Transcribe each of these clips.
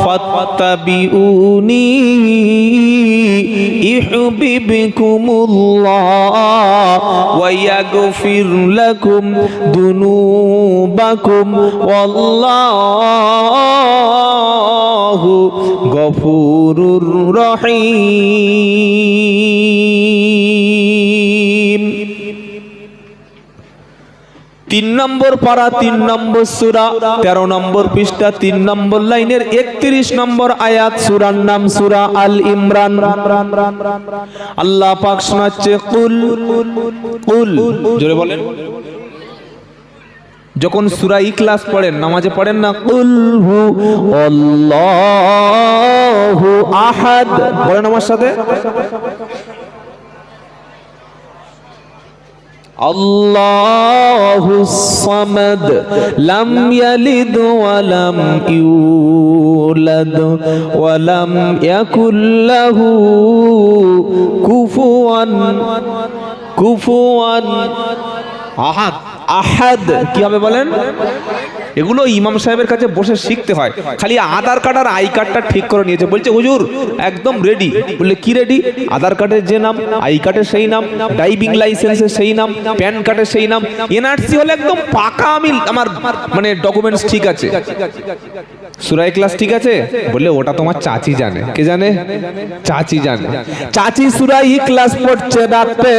ফাত্তাবিউনি ইউহিব্বুকুমুল্লাহ ওয়া ইয়াগফির লাকুম যুনুবাকুম ওয়াল্লাহু গফুরুর রহিম। 3 নম্বর পারা 3 নম্বর সূরা 13 নম্বর পৃষ্ঠা 3 নম্বর লাইনের 31 নম্বর আয়াত। সূরার নাম সূরা আল ইমরান। আল্লাহ পাক শোনাচ্ছে কুল কুল, জোরে বলেন। যখন সূরা ইখলাস পড়েন, নামাজে পড়েন না, কুল হু আল্লাহু আহাদ, বলেন আমার সাথে, আল্লাহুস সামাদ লাম ইয়ালিদ ওয়া লাম ইউলাদ ওয়া লাম ইয়াকুল লাহু কুফুয়ান আহাদ। আহাদ কি হবে বলেন? এগুলো ইমাম সাহেবের কাছে বসে শিখতে হয়। খালি আধার কার্ড আর আই কার্ডটা ঠিক করে নিয়েছে, বলছে হুজুর একদম রেডি। বললে কি রেডি? আধার কার্ডের যে নাম, আই কার্ডের সেই নাম, ড্রাইভিং লাইসেন্সের সেই নাম, প্যান কার্ডের সেই নাম, এনআরসি হলে একদম পাকা, আমি আমার মানে ডকুমেন্টস ঠিক আছে, সূরা ইখলাস ঠিক আছে। বললে ওটা তোমার চাচি জানে। কে জানে? চাচি জানে। চাচি সূরা ইখলাস পড়ছে রাতে,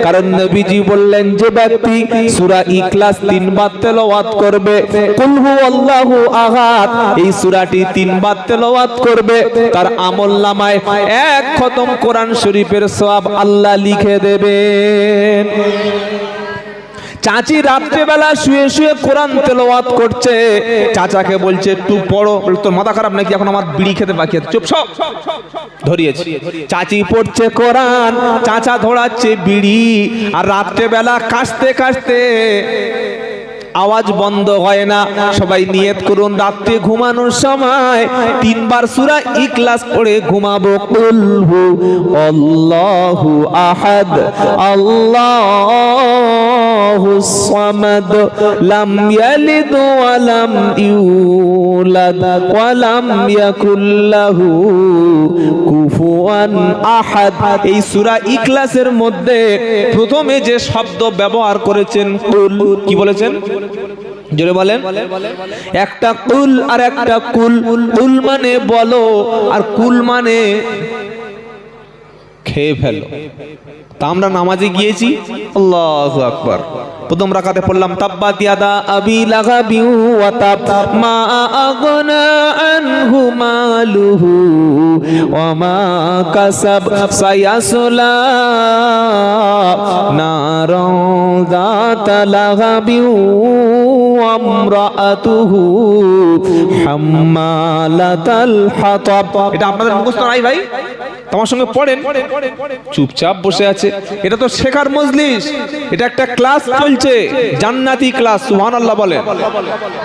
কারণ নবীজি বললেন যে ব্যক্তি সূরা ইখলাস 3 বার তেলাওয়াত করবে, কুল হুয়াল্লাহু আহাদ, এই সূরাটি 3 বার তেলাওয়াত করবে, তার আমলনামায় 1 খতম কোরআন শরীফের সওয়াব আল্লাহ লিখে দেবেন। চাচি রাত্রেবেলা শুয়ে শুয়ে কোরআন তেলাওয়াত করছে, চাচাকে বলছে একটু পড়ো। তোর মাথা খারাপ নাকি? এখন আমার বিড়ি খেতে বাকি আছে, চুপ সব ধরিয়েছি। চাচি পড়ছে কোরআন, চাচা ধরাচ্ছে বিড়ি, আর রাত্রেবেলা কাশতে কাশতে আওয়াজ বন্ধ হয় না। সবাই নিয়ত করুন, রাতে ঘুমানোর সময় 3 বার সূরা ইখলাস পড়ে ঘুমাবো। কুল হু আল্লাহু আহাদ আল্লাহুস সামাদ লাম ইয়ালিদ ওয়া লাম ইউলাদ ওয়া লাম ইয়াকুল লাহু কুফুয়ান আহাদ। এই সূরা ইখলাসের মধ্যে প্রথমে যে শব্দ ব্যবহার করেছেন কুল, কি বলেছেন? জোরে বলেন। একটা কুল আর একটা কুল। কুল মানে বলো, আর কুল মানে খেয়ে ফেলো। তা আমরা নামাজে গিয়েছি, আল্লাহু আকবার, প্রথম রাকাতে পড়লাম তাব্বাত ইয়াদা আবি লাহাবি ওয়া তাব মা আগনা আনহু মালুহু ওয়া মা কাসাব সায়াসলা নারান যাতা লাহাবি ওয়া আমরাতুহু হাম্মালাতাল হাতাব। এটা আপনাদের মুখস্থ নাই ভাই? তোমার সঙ্গে পড়েন, চুপচাপ বসে আছে। এটা তো শেখার মজলিস, এটা একটা ক্লাস চলছে, জান্নাতি ক্লাস। সুবহানাল্লাহ বলেন।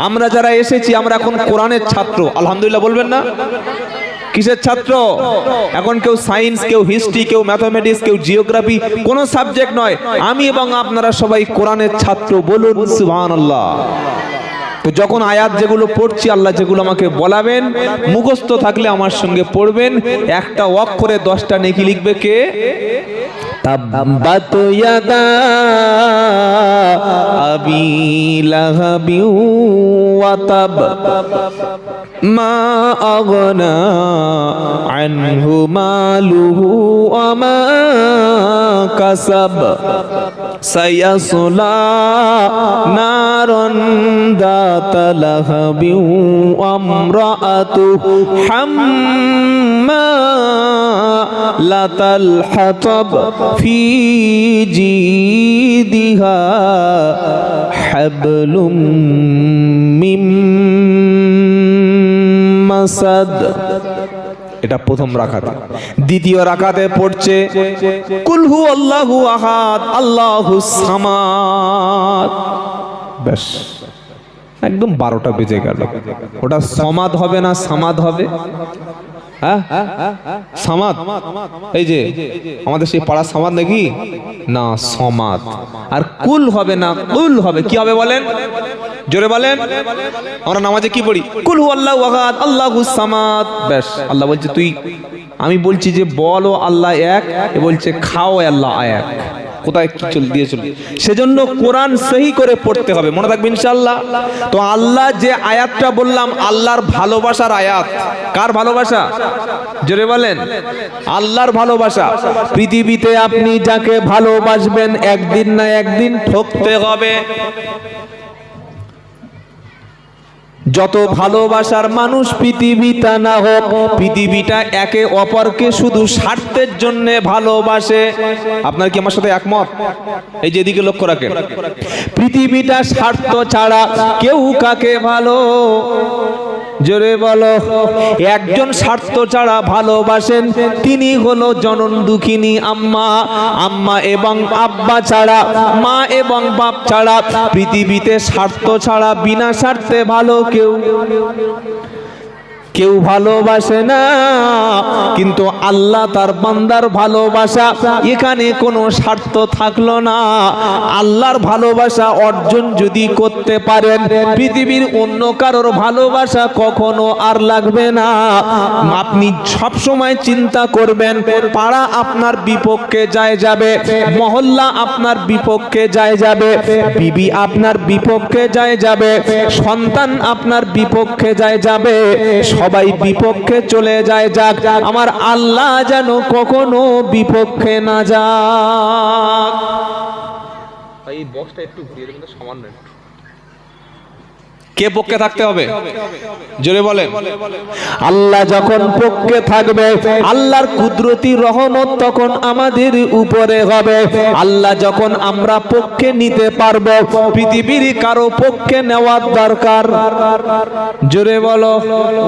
আমরা যারা এসেছি আমরা এখন কোরআনের ছাত্র, আলহামদুলিল্লাহ বলবেন না? কিসের ছাত্র? এখন কেউ সায়েন্স, কেউ হিস্ট্রি, কেউ ম্যাথমেটিক্স, কেউ জিওগ্রাফি, কোন সাবজেক্ট নয়। আমি এবং আপনারা সবাই কোরআনের ছাত্র, বলুন সুবহানাল্লাহ। তো যখন আয়াত যেগুলো পড়ছি, আল্লাহ যেগুলো আমাকে বলাবেন, মুখস্থ থাকলে আমার সঙ্গে পড়বেন। একটা অক্ষরে 10টা নেকি লিখবে কে? তাব্বাত ইয়াদা আবি লাহাবি ওয়া তাব মা আগনা আনহু মালুহু ওয়া মা কাসাব সায়াসলা নারান যাতা লাহাবি ওয়া আমরাতুহু হাম্মালাতাল হাতাব ফি জিদিহা হাবলুম মিন মাসাদ। এটা প্রথম রাকাতে। দ্বিতীয় রাকাতে পড়ছে কুল হু আল্লাহু আহাদ আল্লাহুস সামাদ। ব্যাস, একদম 12টা বেজে গেল। ওটা সমাদ হবে না সামাদ হবে? হ্যাঁ সামাদ, এই যে আমাদের সেই পাড়ার সামাদ নাকি না, সমাদ। আর কুল হবে না, কুল হবে। কি হবে বলেন, জোরে বলেন। আমরা নামাজে কি পড়ি, কুল হুয়াল্লাহু আহাদ আল্লাহুস সামাদ। ব্যাস, আল্লাহ বলছে তুই, আমি বলছি যে বলো আল্লাহ এক, এ বলছে খাও আল্লাহ এক। কোথায় কি চল দিয়ে চল। সেজন্য কোরআন সহি করে পড়তে হবে, মনে থাকবে ইনশাআল্লাহ। তো আল্লাহ যে আয়াতটা বললাম, আল্লাহর ভালোবাসার আয়াত। কার ভালোবাসা, জোরে বলেন, আল্লাহর ভালোবাসা। পৃথিবীতে আপনি যাকে ভালোবাসবেন একদিন না একদিন ঠকতে হবে। যত ভালোবাসার মানুষ পৃথিবীটা না হোক, পৃথিবীটা একে অপরকে শুধু স্বার্থের জন্য ভালোবাসে। আপনার কি আমার সাথে একমত? এই যে এদিকে লক্ষ্য রাখেন, পৃথিবীটা স্বার্থ ছাড়া কেউ কাকে ভালো, জোরে বলো, একজন স্বার্থ ছাড়া ভালোবাসেন, তিনি হলো জনন দুঃখিনী আম্মা। আম্মা এবং আব্বা ছাড়া, মা এবং বাপ ছাড়া পৃথিবীতে স্বার্থ ছাড়া বিনা স্বার্থে ভালো কেউ ভালোবাসে না। কিন্তু আল্লাহ তার বান্দার ভালোবাসা, এখানে কোনো স্বার্থ থাকলো না। আল্লাহর ভালোবাসা অর্জন যদি করতে পারেন, পৃথিবীর অন্য কারোর ভালোবাসা কখনো আর লাগবে না। আপনি সব সময় চিন্তা করবেন, পাড়া আপনার বিপক্ষে যায় যাবে, মহল্লা আপনার বিপক্ষে যায় যাবে, বিবি আপনার বিপক্ষে যায় যাবে, সন্তান আপনার বিপক্ষে যায় যাবে, সবাই বিপক্ষে চলে যায় যাক, আমার আল্লাহ যেন কখনো বিপক্ষে না যাক। এই বক্সটা একটু ঘুরিয়ে দেবেন, সামান্য একটু। কে পক্ষে থাকতে হবে, জোরে বলেন। আল্লাহ যখন পক্ষে থাকবে, আল্লাহর কুদরতি রহমত তখন আমাদের উপরে হবে। আল্লাহ যখন আমরা পক্ষে নিতে পারবো, পৃথিবীর কারো পক্ষে নেওয়ার দরকার, জোরে বলো।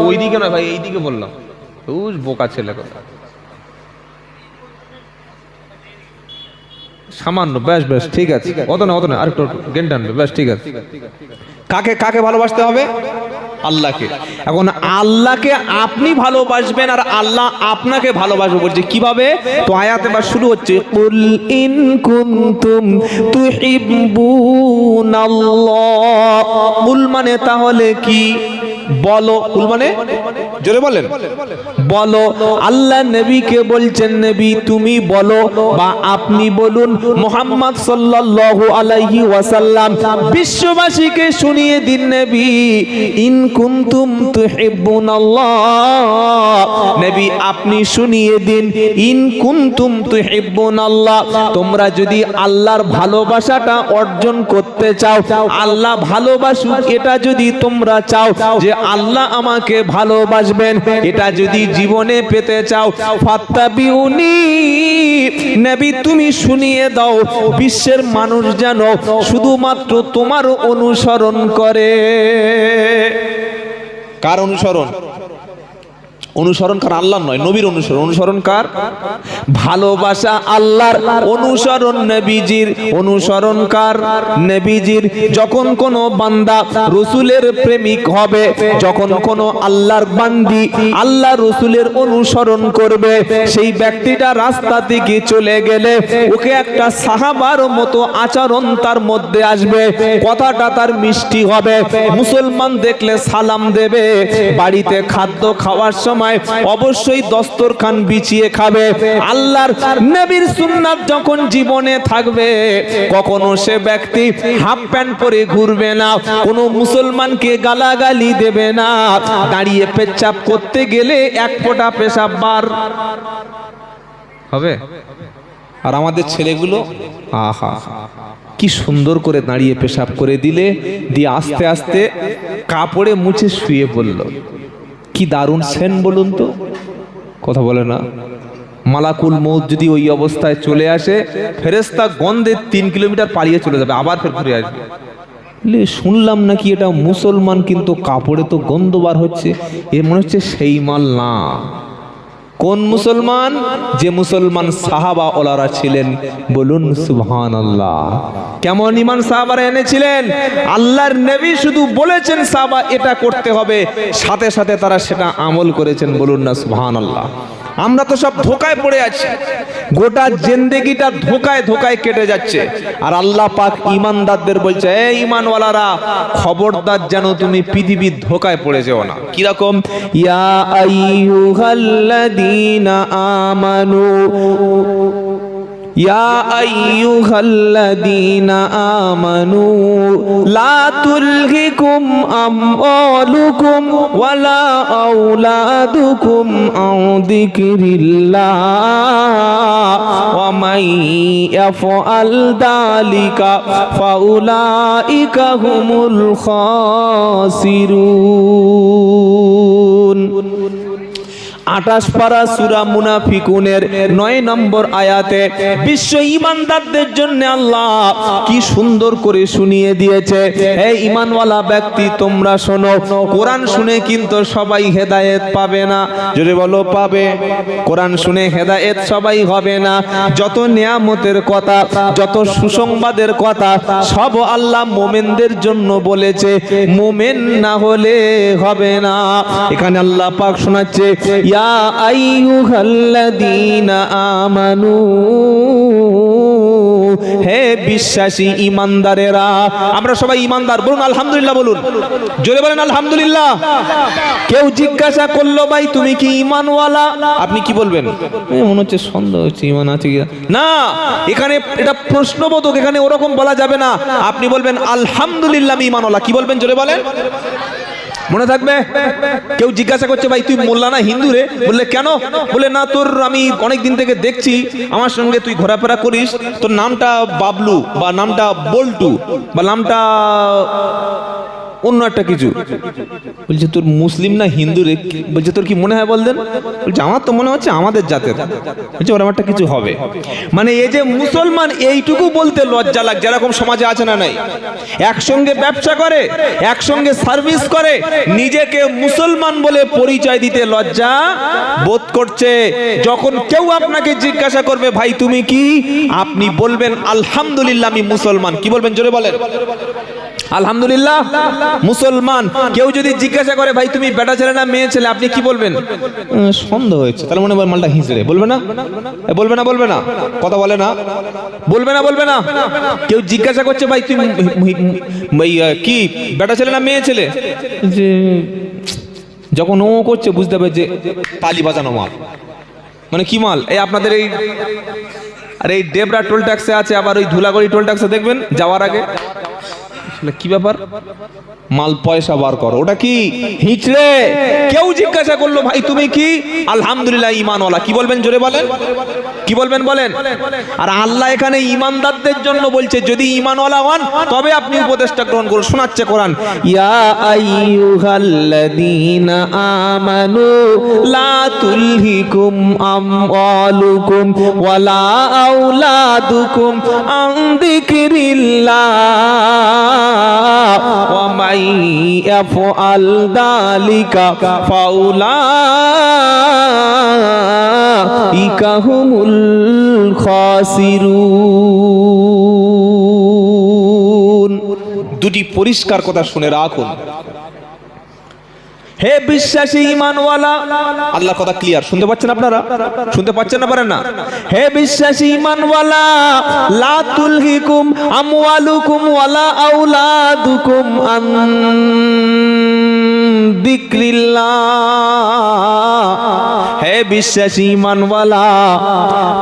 ওইদিকে না ভাই, এইদিকে বললাম, বোকা ছেলে কথা। সামান্য, বেশ বেশ ঠিক আছে, অত না অত না, আরেকটু জ্ঞান টানবে, বেশ ঠিক আছে। কাকে কাকে ভালোবাসতে হবে, আল্লাহকে। এখন আল্লাহকে আপনি ভালোবাসবেন আর আল্লাহ আপনাকে ভালোবাসবে বলছে কিভাবে। তো আয়াত এবার শুরু হচ্ছে, কুল ইন কুনতুম তুহিব্বুনাল্লাহ। কুল মানে তাহলে কি, বলো। কুল মানে, জোরে বলেন, বলো। আল্লাহ নবীকে বলছেন, নবী তুমি বলো বা আপনি বলুন, মুহাম্মদ সাল্লাল্লাহু আলাইহি ওয়াসাল্লাম বিশ্ববাসীকে শুনিয়ে দিন, নবী ইন কুনতুম তুহিব্বুনাল্লাহ, নবী আপনি শুনিয়ে দিন, ইন কুনতুম তুহিব্বুনাল্লাহ, তোমরা যদি আল্লাহর ভালোবাসাটা অর্জন করতে চাও, আল্লাহ ভালোবাসুক এটা যদি তোমরা চাও, যে আল্লাহ আমাকে ভালোবাসবেন, এটা যদি জীবনে পেতে চাও, ফাত্তাবিউনি, নবী তুমি শুনিয়ে দাও বিশ্বের মানুষ যেন শুধুমাত্র তোমার অনুসরণ করে। কার অনুসরণ, অনুসরণ কার, আল্লাহ নয়, নবীর অনুসরণ। অনুসরণ কার, ভালোবাসা আল্লাহর, অনুসরণ নবীজির। অনুসরণ কার, নবীজির। যখন কোন বান্দা রসুলের প্রেমিক হবে, যখন কোন আল্লাহর বান্দি আল্লাহ রসুলের অনুসরণ করবে, সেই ব্যক্তিটা রাস্তা থেকে চলে গেলে ওকে একটা সাহাবার মতো আচরণ তার মধ্যে আসবে, কথাটা তার মিষ্টি হবে, মুসলমান দেখলে সালাম দেবে, বাড়িতে খাদ্য খাওয়ার সময় অবশ্যই দস্তরখান বিছিয়ে খাবে। আল্লাহর নবীর সুন্নাত যখন জীবনে থাকবে, কখনো সে ব্যক্তি হাফ প্যান্ট পরে ঘুরবে না, কোনো মুসলমানকে গালাগালি দেবে না, দাঁড়িয়ে পেচ্ছাপ করতে গেলে এক ফোঁটা পেশাব বার হবে। আর আমাদের ছেলেগুলো আহা কি সুন্দর করে দাঁড়িয়ে পেশাব করে দিলে, দিয়ে আস্তে আস্তে কাপড়ে মুছে শুয়ে পড়ল। কি দারুণ সেন বলুন তো, কথা বলে না। মালাকুল মউত যদি ওই অবস্থায় চলে আসে, ফেরেশতা গন্ধে 3 কিলোমিটার পালিয়ে চলে যাবে, আবার ফের ঘুরে আসবে। শুনলাম নাকি এটা মুসলমান, কিন্তু কাপড়ে তো গন্ধ বার হচ্ছে, এ মনে হচ্ছে সেই মাল না। কোন মুসলমান? যে মুসলমান সাহাবা ওলারা ছিলেন। বলুন সুবহানাল্লাহ। কেমন ঈমান সাহাবারা এনেছিলেন? আল্লাহর নবী শুধু বলেছেন সাহাবা এটা করতে হবে, সাথে সাথে তারা সেটা আমল করেছেন। বলুন না সুবহানাল্লাহ। আমরা তো সব ধোকায় পড়ে আছি, গোটা জিন্দেগিটা ধোকায় ধোকায় কেটে যাচ্ছে। আর আল্লাহ পাক ঈমানদারদের বলছে, এই ঈমানওয়ালারা খবরদার যেন তুমি পৃথিবীর ধোকায় পড়ে যেও না। কি রকম? ইয়া আইয়ুহাল্লাযীনা আমানু, ইয়া আইয়ুহাল্লাযীনা আমানু লা তুলহিকুম আমওয়ালুকুম ওয়ালা আওলাদুকুম আন যিকরিল্লাহ ওয়া মান ইয়াফআল যালিকা ফাউলাইকা হুমুল খাসিরুন। 28 পারা সূরা মুনাফিকুনের 9 নম্বর আয়াতে বিশ্ব ঈমানদারদের জন্য আল্লাহ কি সুন্দর করে শুনিয়ে দিয়েছে। এই ঈমানওয়ালা ব্যক্তি তোমরা শোনো, কোরআন শুনে কিন্তু সবাই হেদায়েত পাবে না। জোরে বলো পাবে। কোরআন শুনে হেদায়েত সবাই হবে না। যত নিয়ামতের কথা, যত সুসংবাদের কথা সব আল্লাহ মুমিনদের জন্য বলেছে, মুমিন না হলে হবে না। এখানে আল্লাহ পাক শোনাচ্ছে, ইয়া আইয়ুহাল্লাযীনা আমানু, হে বিশ্বাসী ঈমানদারেরা। আমরা সবাই ঈমানদার, বলুন আলহামদুলিল্লাহ, বলুন জোরে বলেন আলহামদুলিল্লাহ। কেউ জিজ্ঞাসা করলো, ভাই তুমি কি ঈমানওয়ালা? আপনি কি বলবেন? মনে হচ্ছে সন্দেহ হচ্ছে, ঈমান আছে কি না। এখানে এটা প্রশ্নবোধক, এখানে ওরকম বলা যাবে না। আপনি বলবেন আলহামদুলিল্লাহ আমি ঈমানওয়ালা। কি বলবেন জোরে বলেন, মনে থাকবে। কেউ জিজ্ঞাসা করছে, ভাই তুই মোল্লা না হিন্দু রে? বললে কেন? বলে না, তোর আমি অনেক দিন থেকে দেখছি, আমার সঙ্গে তুই ঘোরাফেরা করিস, তোর নামটা বাবলু বা নামটা বল্টু বা নামটা অন্য একটা কিছু। বলছে তোর মুসলিম না হিন্দু রে? বলছে তোর কি মনে হয় বলতেন? বলছে আমার তো মনে হচ্ছে আমাদের জাতের। বলছে ওর একটা কিছু হবে। মানে এই যে মুসলমান, এইটুকু বলতে লজ্জা লাগছে। এরকম সমাজে আছে না নাই? একসঙ্গে ব্যবসা করে, একসঙ্গে সার্ভিস করে, নিজেকে মুসলমান বলে পরিচয় দিতে লজ্জা বোধ করছে। যখন কেউ আপনাকে জিজ্ঞাসা করবে, ভাই তুমি কি? আপনি বলবেন আলহামদুলিল্লাহ আমি মুসলমান। কি বলবেন জোরে বলেন আলহামদুলিল্লাহ মুসলমান। কেউ যদি জিজ্ঞাসা করে, ভাই তুমি বেটা ছেলে না মেয়ে ছেলে? আপনি কি বলবেন? সন্দেহ হয়েছে, তাহলে মনে হয় মালটা হিঁচড়ে। বলবে না? বলবে না? বলবে না? কথা বলে না? বলবে না? বলবে না? কেউ জিজ্ঞাসা করছে, ভাই তুমি কি বেটা ছেলে না মেয়ে ছেলে? যে যখন ও করছে বুঝতে হবে যে তালি বাজানো মাল। মানে কি মাল? এই আপনাদের এই, আর এই ডেবরা টোল ট্যাক্সে আছে, আবার ওই ধুলাগড়ি টোল ট্যাক্সে দেখবেন যাওয়ার আগে কি ব্যাপার, মাল পয়সা বার করো। ওটা কি হিচড়ে? কেউ জিজ্ঞাসা করলো, ভাই তুমি কি? আলহামদুলিল্লাহ ঈমানওয়ালা। কি বলবেন জোরে বলেন? কি বলবেন বলেন? আর আল্লাহ এখানে ঈমানদারদের জন্য বলছে, যদি ঈমানওয়ালা হন তবে আপনি উপদেশটা গ্রহণ করুন। শোনাচ্ছে কোরআন, ইয়া আইয়ুহাল্লাযীনা আমানু লা তুলহিকুম আমওয়ালুকুম ওয়ালা আওলাদুকুম আন যিকরিল্লাহ ওয়া মান ইয়াফআল যালিকা ফাউলাইকা হুমুল খাসিরুন। দুটি পরিষ্কার কথা শুনে রাখুন। হে বিশ্বাসী ঈমানওয়ালা, আল্লাহর কথা ক্লিয়ার শুনতে পাচ্ছেন আপনারা? শুনতে পাচ্ছেন না? পারেন না? হে বিশ্বাসী ঈমানওয়ালা, লা তুলহিকুম আমওয়ালুকুম ওয়ালা আওলাদুকুম আন যিকরিল্লাহ। হে বিশ্বাসী ঈমানওয়ালা,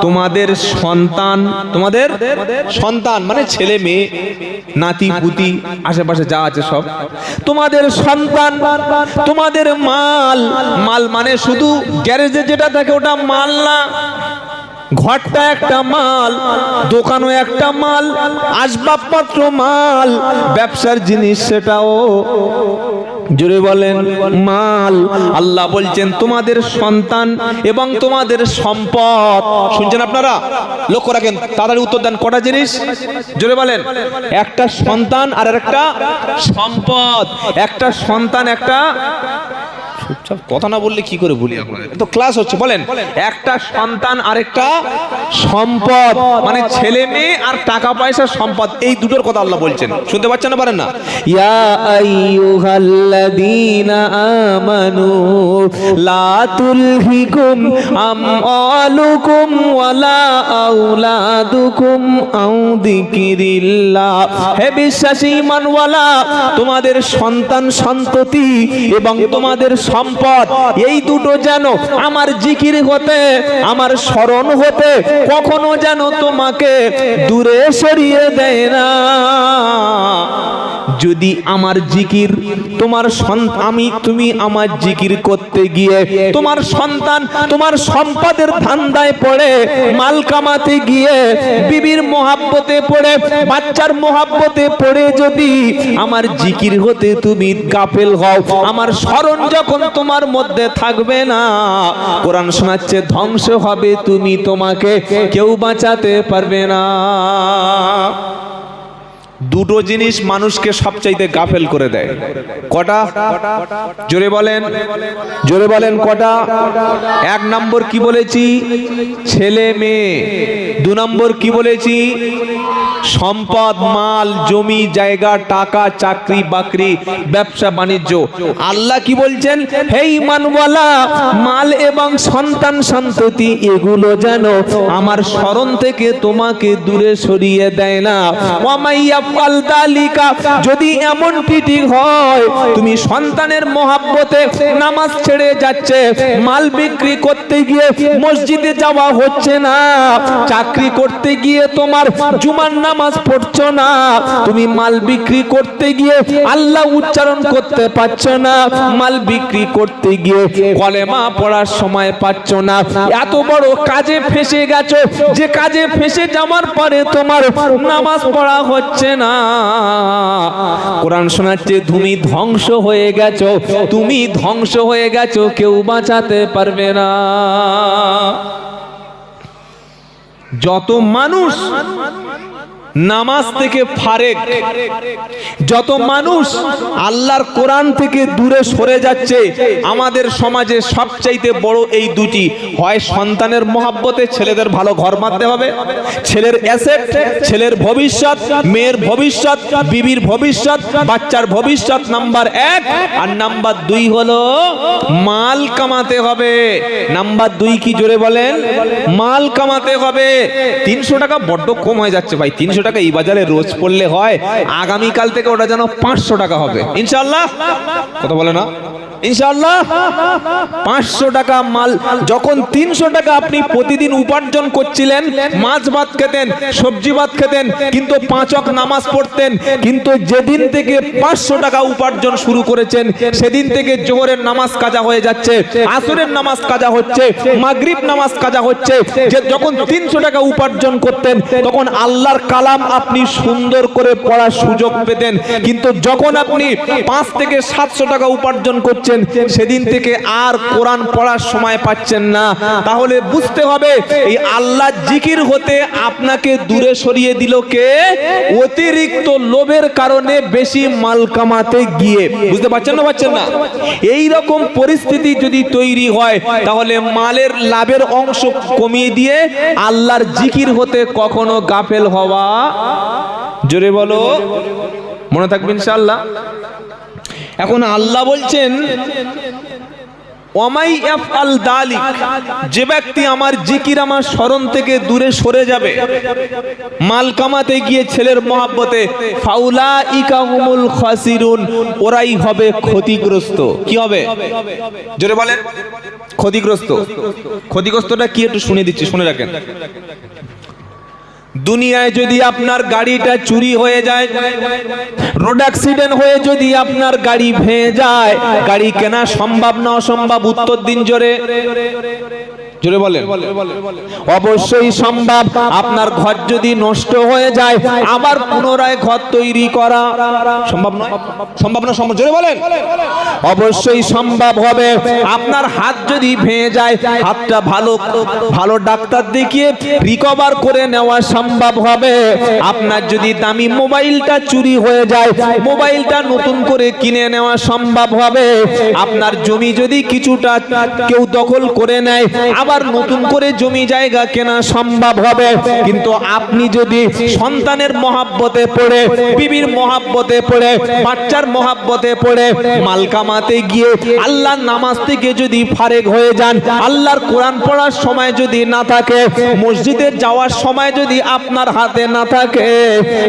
তোমাদের সন্তান মানে ছেলে মেয়ে, নাতি পুতি, আশেপাশে যা আছে সব তোমাদের সন্তান, তোমাদের মাল মানে শুধু গ্যারেজে যেটা থাকে ওটা মাল না। ঘরটা একটা মাল, দোকানও একটা মাল, আসবাবপত্র মাল, ব্যবসার জিনিস সেটাও জোরে বলেন মাল। আল্লাহ বলছেন তোমাদের সন্তান এবং তোমাদের সম্পদ। শুনছেন আপনারা? লক্ষ্য রাখেন, তাড়াতাড়ি উত্তর দেন। কটা জিনিস জোরে বলেন? একটা সন্তান আর একটা সম্পদ। একটা সন্তান, একটা চুপচাপ কথা না বললে কি করে বলি আপনাদের, তো ক্লাস হচ্ছে। বলেন, একটা সন্তান আরেকটা সম্পদ, মানে ছেলে মেয়ে আর টাকা পয়সা সম্পদ, এই দুটোর কথা আল্লাহ বলছেন। শুনতে পাচ্ছেন না? পারেন না? ইয়া আইয়ুহাল্লাযীনা আমানু লা তুলহিকুম আমওয়ালুকুম ওয়ালা আওলাদুকুম আন যিকিরিল্লাহ। হে বিশ্বাসী ঈমানওয়ালা, তোমাদের সন্তান সন্ততি এবং তোমাদের সম্পদ এই দুটো যেন আমার জিকির হতে, আমার স্মরণ হতে কখনো যেন তোমাকে দূরে সরিয়ে দেয় না। যদি আমার জিকির তোমার তুমি আমার জিকির করতে গিয়ে তোমার সন্তান তোমার সম্পদের ধান্দায় পড়ে, মাল কামাতে গিয়ে বিবির মোহাব্বতে পড়ে, বাচ্চার মোহাব্বতে পড়ে যদি আমার জিকির হতে তুমি গাফেল হও, আমার স্মরণ যখন তোমার মধ্যে থাকবে না, কোরআন শোনাচ্ছে ধ্বংস হবে তুমি, তোমাকে কেউ বাঁচাতে পারবে না। দুটো জিনিস মানুষকে সবচাইতে গাফেল করে দেয়। কটা? জোরে বলেন, জোরে বলেন কটা? এক নম্বর কি বলেছি? ছেলে মেয়ে। দু নম্বর কি বলেছি? সম্পদ, মাল, জমি জায়গা, টাকা, চাকরি বাকরি, ব্যবসা বাণিজ্য। আল্লাহ কি বলছেন? হে ঈমানওয়ালা, মাল এবং সন্তান সন্ততি এগুলো যেন আমার স্মরণ থেকে তোমাকে দূরে সরিয়ে দেয় না। যদি এমনটি ঠিক হয় তুমি সন্তানের মোহাব্বতে নামাজ ছেড়ে যাচ্ছে, মাল বিক্রি করতে গিয়ে মসজিদে যাওয়া হচ্ছে না, চাকরি করতে গিয়ে তোমার জুমার নামাজ পড়ছো না, তুমি মাল বিক্রি করতে গিয়ে আল্লাহ উচ্চারণ করতে পারছো না, মাল বিক্রি করতে গিয়ে কলেমা পড়ার সময় পাচ্ছ না, এত বড় কাজে ফেঁসে গেছো যে কাজে ফেঁসে যাওয়ার পরে তোমার নামাজ পড়া হচ্ছে না। কোরআন শোনাচ্ছে তুমি ধ্বংস হয়ে গেছো, তুমি ধ্বংস হয়ে গেছো, কেউ বাঁচাতে পারবে না। যত মানুষ নামাজ থেকে ফারেক, যত মানুষ আল্লাহর কোরআন থেকে দূরে সরে যাচ্ছে, আমাদের সমাজে সবচাইতে বড় এই দুটি, হয় সন্তানের মহাব্বতে ছেলেদের ভালো ঘর বাঁধতে হবে, ছেলের অ্যাসেট, ছেলের ভবিষ্যৎ, মেয়ের ভবিষ্যৎ, বিবির ভবিষ্যৎ, বাচ্চার ভবিষ্যৎ নাম্বার এক। আর নাম্বার দুই হলো মাল কামাতে হবে। নাম্বার দুই কি? জোরে বলেন। মাল কামাতে হবে। 300 টাকা বড্ড কম হয়ে যাচ্ছে ভাই, 300 টাকা এই বাজারে রোজ পড়লে হয়, আগামীকাল থেকে ওটা যেন 500 টাকা হবে ইনশাআল্লাহ। কথা বলে না? ইনশাআল্লাহ 500 টাকা মাল। যখন 300 টাকা আপনি প্রতিদিন উপার্জন করছিলেন, মাছ ভাত খেতেন, সবজি ভাত খেতেন, কিন্তু 5 ওয়াক্ত নামাজ পড়তেন, কিন্তু যেদিন থেকে 500 টাকা উপার্জন শুরু করেছেন সেদিন থেকে জোহরের নামাজ কাজা হয়ে যাচ্ছে, আসরের নামাজ কাজা হচ্ছে, মাগরিব নামাজ কাজা হচ্ছে। যে যখন 300 টাকা উপার্জন করতেন তখন আল্লাহর কালাম আপনি সুন্দর করে পড়ার সুযোগ পেতেন, কিন্তু যখন আপনি 5 থেকে 700 টাকা উপার্জন করছেন সেদিন থেকে আর কোরআন পড়ার সময় পাচ্ছেন না। তাহলে বুঝতে হবে এই আল্লাহ জিকির হতে আপনাকে দূরে সরিয়ে দিল কে? অতিরিক্ত লোভের কারণে বেশি মাল কামাতে গিয়ে। বুঝতে পারছেন না? পাচ্ছেন না? এই রকম পরিস্থিতি যদি তৈরি হয় তাহলে মালের লাভের অংশ কমিয়ে দিয়ে আল্লাহর জিকির হতে কখনো গাফেল হওয়া, জোরে বলো, মনে থাকবে ইনশাআল্লাহ। এখন আল্লাহ বলছেন ওয়ামাই ইয়াফআল যালিক, যে ব্যক্তি আমার জিকির আমার স্মরণ থেকে দূরে সরে যাবে মাল কামাতে গিয়ে ছেলের মহাব্বতে, ফাউলাইকা হুমুল খাসিরুন, ওরাই হবে ক্ষতিগ্রস্ত। কি হবে? জোরে বলেন। ক্ষতিগ্রস্ত। ক্ষতিগ্রস্তটা কি একটু শুনে দিচ্ছি, শুনে রাখেন। দুনিয়ায় যদি আপনার গাড়িটা চুরি হয়ে যায়, রোড অ্যাক্সিডেন্ট হয়ে যদি আপনার গাড়ি ভেঙে যায়, গাড়ি কেনা সম্ভব না অসম্ভব? উত্তর দিন জোরে, জোরে বলেন। অবশ্যই সম্ভব। আপনার ঘর যদি নষ্ট হয়ে যায় আবার পুনরায় ঘর তৈরি করা সম্ভব নয়? সম্ভব না? সম্ভব? জোরে বলেন। অবশ্যই সম্ভব হবে। আপনার হাত যদি ভেঙে যায়, হাতটা ভালো ভালো ডাক্তার দেখিয়ে রিকভার করে নেওয়া সম্ভব সম্ভব হবে। আপনার যদি দামি মোবাইলটা চুরি হয়ে যায়, মোবাইলটা নতুন করে কিনে নেওয়া সম্ভব হবে। আপনার জমি যদি কিছুটা কেউ দখল করে নেয়, আবার নতুন করে জমি জায়গা কেনা সম্ভব হবে। কিন্তু আপনি যদি সন্তানের মহাব্বতে পড়ে, বিবির মহাব্বতে পড়ে, বাচ্চার মহাব্বতে পড়ে মাল কামাতে গিয়ে আল্লাহর নামাজ থেকে যদি ফারেক হয়ে যান, আল্লাহর কোরআন পড়ার সময় যদি না থাকে, মসজিদে যাওয়ার সময় যদি আপনার হাতে না থাকে,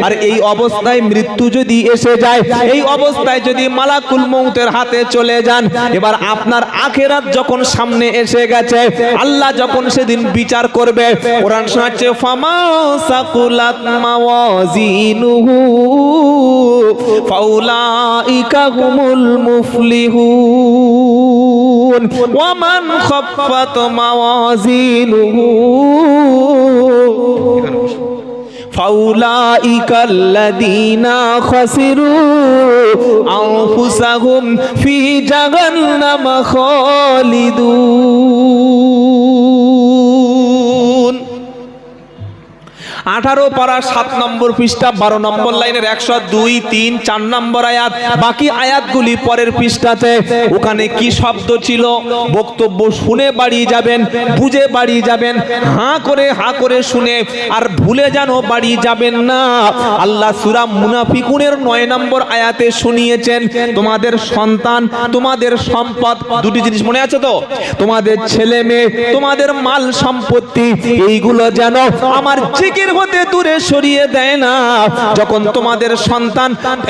আর এই অবস্থায় মৃত্যু যদি এসে যায়, এই অবস্থায় যদি মালাকুল মউতের হাতে চলে যান, এবার আপনার আখিরাত যখন সামনে এসে গেছে, আল্লাহ যখন সেদিন বিচার করবে, কোরআন শোনাচ্ছে ফামা সাকুলাত মাওয়াজিনুহু ফাউলাইকা হুমুল মুফলিহুন ওয়া মান খাফফাত মাওয়াজিনুহু ফাউলাইকা আল্লাযীনা খাসিরু আনফুসাহুম ফি জাহান্নাম খালিদুন। 18 পারা 7 নম্বর পৃষ্ঠা 12 নম্বর লাইনের 102, 3, 4 নম্বর আয়াত। বাকি আয়াতগুলি পরের পৃষ্ঠাতে। ওখানে কি শব্দ ছিল? বক্তব্য শুনে বাড়ি যাবেন, বুঝে বাড়ি যাবেন, হাঁ করে শুনে, আর ভুলে যেন বাড়ি যাবেন না। আল্লাহ সূরা মুনাফিকুনের 9 নম্বর আয়াতে শুনিয়েছেন, তোমাদের সন্তান, তোমাদের সম্পদ, দুটি জিনিস মনে আছে তো? তোমাদের ছেলে মেয়ে, তোমাদের মাল সম্পত্তি, এইগুলো যেন আমার জিকির হতে দূরে সরিয়ে দেয় না। যখন তোমাদের সন্তান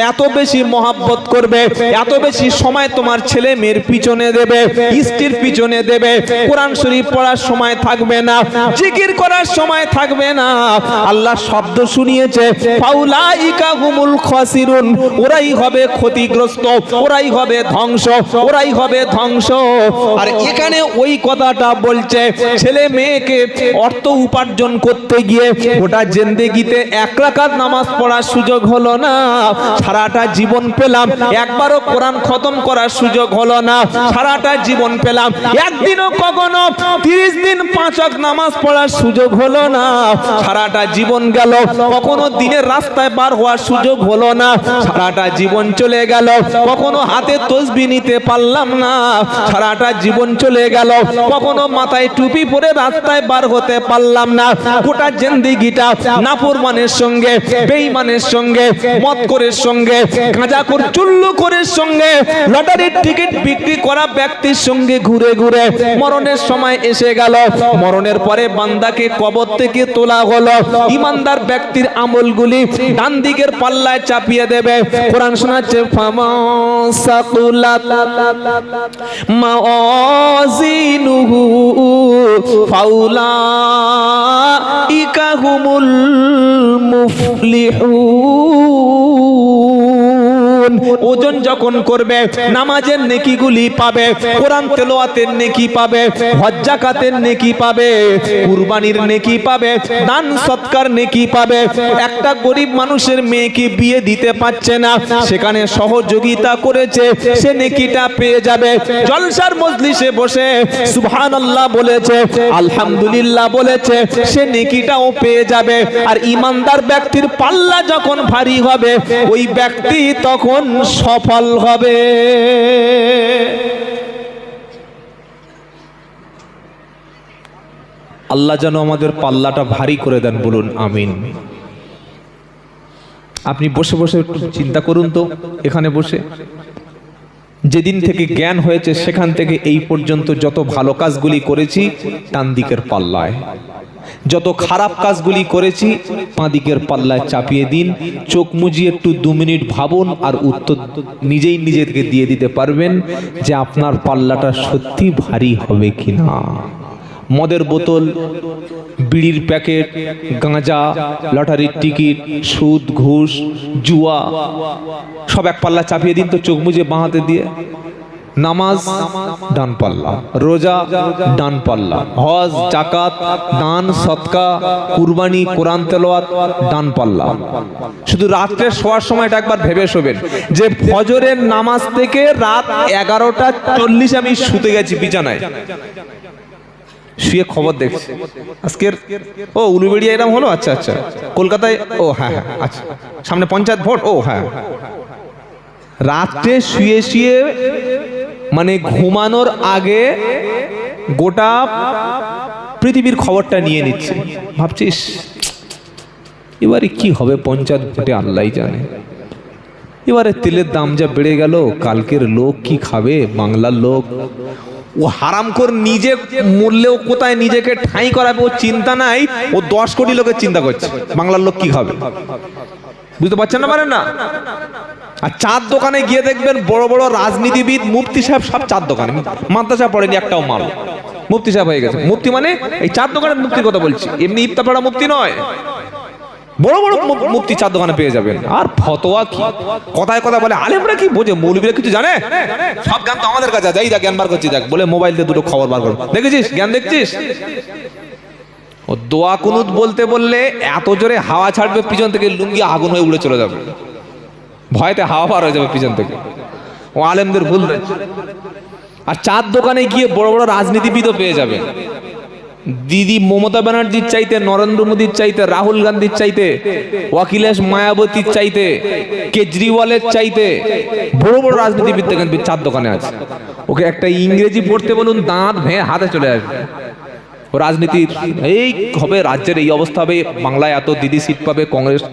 এত বেশি মহাব্বত করবে, এত বেশি সময় তোমার ছেলে মেয়ের পিছনে দেবে, স্ত্রীর পিছনে দেবে, কোরআন শরীফ পড়ার সময় থাকবে না, জিকির করার সময় থাকবে না, আল্লাহ শব্দ শুনিয়েছে ফাউলাইকা হুমুল খাসিরুন, ওরাই হবে ক্ষতিগ্রস্ত, ওরাই হবে ধ্বংস, ওরাই হবে ধ্বংস। আর এখানে ওই কথাটা বলছে, ছেলে মেয়েকে অর্থ উপার্জন করতে গিয়ে গোটা জিন্দেগিতে 1 রাকাত নামাজ পড়ার সুযোগ হলো না, সারাটা জীবন পেলাম একবারও কোরআন খতম করার সুযোগ হলো না, সারাটা জীবন পেলাম একদিনও কখনো 30 দিন 5 ওয়াক্ত নামাজ পড়ার সুযোগ হলো না, সারাটা জীবন গেল কখনো দিনের রাস্তায় পার হওয়ার সুযোগ হলো না, সারাটা জীবন চলে গেল কখনো হাতে তসবিহ নিতে পারলাম না, সারাটা জীবন চলে গেল কখনো মাথায় টুপি পরে রাস্তায় বার হতে পারলাম না। গোটা জিন্দেগিটা নাফরমানের সঙ্গে, বেঈমানের সঙ্গে, মদখোরের সঙ্গে, গাঁজাখোর চুল্লুখোরের সঙ্গে, লটারির টিকিট বিক্রি করা ব্যক্তির সঙ্গে ঘুরে ঘুরে মরণের সময় এসে গেল। মরণের পরে বান্দাকে কবর থেকে তোলা হলো, ইমানদার ব্যক্তির আমলগুলি ডান দিকের পাল্লায় চাপিয়ে দেবে। কোরআন শোনাচ্ছে ফামা সাকুলাত মাওয়াজিনুহু ফাউলাইকা হুমুল মুফলিহুন। ওজন যখন করবে, নামাজের নেকিগুলি পাবে, কোরআন তেলাওয়াতের নেকি পাবে, হজ যাকাতের নেকি পাবে, কুরবানির নেকি পাবে, দান সৎকার নেকি পাবে। একটা গরিব মানুষের মেয়েকে বিয়ে দিতে পারছে না, সেখানে সহযোগিতা করেছে, সে নেকিটা পেয়ে যাবে। জলসার মজলিসে বসে সুবহানাল্লাহ বলেছে, আলহামদুলিল্লাহ বলেছে, সে নেকিটাও পেয়ে যাবে। আর ইমানদার ব্যক্তির পাল্লা যখন ভারী হবে, ওই ব্যক্তি তখন সফল হবে। আল্লাহ যেন আমাদের পাল্লাটা ভারী করে দেন, বলুন আমিন। আপনি বসে বসে একটু চিন্তা করুন তো, এখানে বসে যেদিন থেকে জ্ঞান হয়েছে সেখান থেকে এই পর্যন্ত যত ভালো কাজগুলি করেছি ডান দিকের পাল্লায়, যত খারাপ কাজগুলি করেছি বাঁ দিকের পাল্লায় চাপিয়ে দিন। চোখ মুজিয়ে একটু 2 মিনিট ভাবুন, আর উত্তর নিজেই নিজেকে দিয়ে দিতে পারবেন যে আপনার পাল্লাটা সত্যি ভারী হবে কিনা। মদের বোতল, বিড়ির প্যাকেট, গাঁজা, লটারির টিকিট, সুদ, ঘুষ, জুয়া সব এক পাল্লা চাপিয়ে দিন তো চোখ মুজে বাঁ হাতে দিয়ে। নামাজ ডান পাল্লা, রোজা ডান পাল্লা, হজ, যাকাত, দান, সদকা, কুরবানি, কোরআন তেলাওয়াত ডান পাল্লা। শুধু রাত্রে শোয়ার সময়টা একবার ভেবে শোবেন যে ফজরের নামাজ থেকে রাত 11:40 আমি শুতে গেছি বিছানায়, শুয়ে খবর দেখছি আজকের, ও উলুবেড়িয়া এরকম হলো, আচ্ছা আচ্ছা, কলকাতায়, ও হ্যাঁ হ্যাঁ, আচ্ছা সামনে পঞ্চায়েত ভোট, ও হ্যাঁ। রাত্রে শুয়ে শুয়ে মানে ঘুমানোর আগে গোটা পৃথিবীর খবরটা নিয়ে নিচ্ছে। ভাবছিস এবারে কি হবে পঞ্চায়েত ভোটে, আল্লাহই জানে। এবারে তেলের দাম যা বেড়ে গেল, কালকের লোক কি খাবে, বাংলার লোক। ও হারামখোর নিজে মরলেও কোথায় নিজেকে ঠাঁই করাবে ও চিন্তা নাই, ও 10 কোটি লোকের চিন্তা করছে বাংলার লোক কি খাবে। বুঝতে পারছেন না, পারেন না? আর চার দোকানে গিয়ে দেখবেন বড় বড় রাজনীতিবিদ, মুফতি সাহেব সব চার দোকানে, মাদ্রাসা পড়েনি একটাও মাল, মুফতি সাহেব হয়ে গেছে। মুফতি মানে এই চার দোকানের মুফতির কথা বলছি, এমনি ইফতারপাড়া মুফতি নয়। বড় বড় মুফতি চার দোকানে পেয়ে যাবেন। আর ফতোয়া কি, কথায় কথা বলে আলেমরা কি বোঝে, মৌলবীরা কিছু জানে? সব জ্ঞান তো আমাদের কাছে আছে, এই দেখ জ্ঞান বার করছি, দেখ বলে মোবাইল দিয়ে দুটো খবর বার করো, দেখেছিস জ্ঞান দেখছিস। ও দোয়া কুনুত বলতে বললে এত জোরে হাওয়া ছাড়বে পিছন থেকে, লুঙ্গি আগুন হয়ে উড়ে চলে যাবে, ভয়তে হাওয়া বার হয়ে যাবে পিছন থেকে। ও আলেমদের ভুল রয়েছে। আর চার দোকানে গিয়ে বড় বড় রাজনীতিবিদও পেয়ে যাবে। দিদি মমতা ব্যানার্জির চাইতে, নরেন্দ্র মোদীর চাইতে, রাহুল গান্ধীর চাইতে, অখিলেশ মায়াবতীর চাইতে, কেজরিওয়ালের চাইতে বড় বড় রাজনীতিবিদ দেখেন চার দোকানে আছে। ওকে একটা ইংরেজি পড়তে বলুন, দাঁত ভেঙে হাতে চলে আসবে। ও রাজনীতির এই হবে, রাজ্যের এই অবস্থা হবে, বাংলায় এত দিদি সিট পাবে, কংগ্রেস।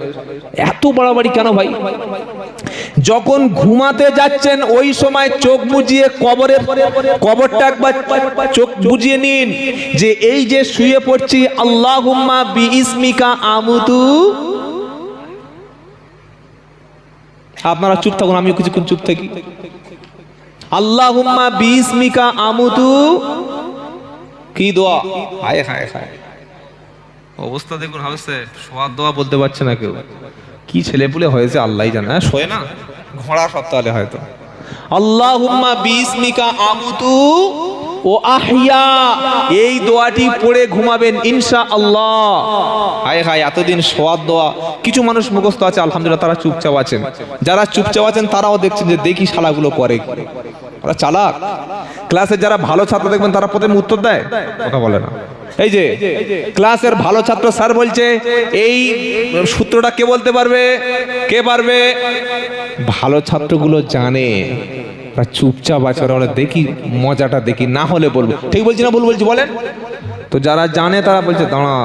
এত বাড়াবাড়ি কেন ভাই? যখন ঘুমাতে যাচ্ছেন ওই সময় চোখ বুজিয়ে কবরটা একবার চোখ বুজিয়ে নিন, যে এই যে শুয়ে পড়ছি, আল্লাহুম্মা বিইসমিকা আমুতু। আপনারা চুপ থাকুন, আমিও কিছুক্ষণ চুপ থাকি। আল্লাহুম্মা বিইসমিকা আমুতু। কি দোয়া, হায় হায় হায়, অবস্থা দেখুন, হয়েছে শোয়ার দোয়া বলতে পারছে না কেউ। কি ছেলেপুলে হয়েছে আল্লাহই জানে। শোয়ে না, ঘোড়া সপ্তাহে হয়তো। আল্লাহুম্মা বিইসমিকা আমুতু ও আহইয়া, এই দোয়াটি পড়ে ঘুমাবেন ইনশাআল্লাহ। হায় হায়, এতদিন শোয়ার দোয়া। কিছু মানুষ মুখস্থ আছে আলহামদুলিল্লাহ, তারা চুপচাপ আছেন। যারা চুপচাপ আছেন তারাও দেখছেন যে দেখি শালাগুলো করে, ওরা চালাক। ক্লাসে যারা ভালো ছাত্র দেখবেন তারা প্রথমে উত্তর দেয়, কথা বলে না। এই যে ক্লাসের ভালো ছাত্র, স্যার বলছে এই সূত্রটা কে বলতে পারবে, কে পারবে? ভালো ছাত্রগুলো জানে, চুপচাপ আছে, ওরা দেখি মজাটা দেখি, না হলে বলবো। ঠিক বলছি না ভুল বলছি বলেন? তো যারা জানে তারা বলছে দাঁড়া,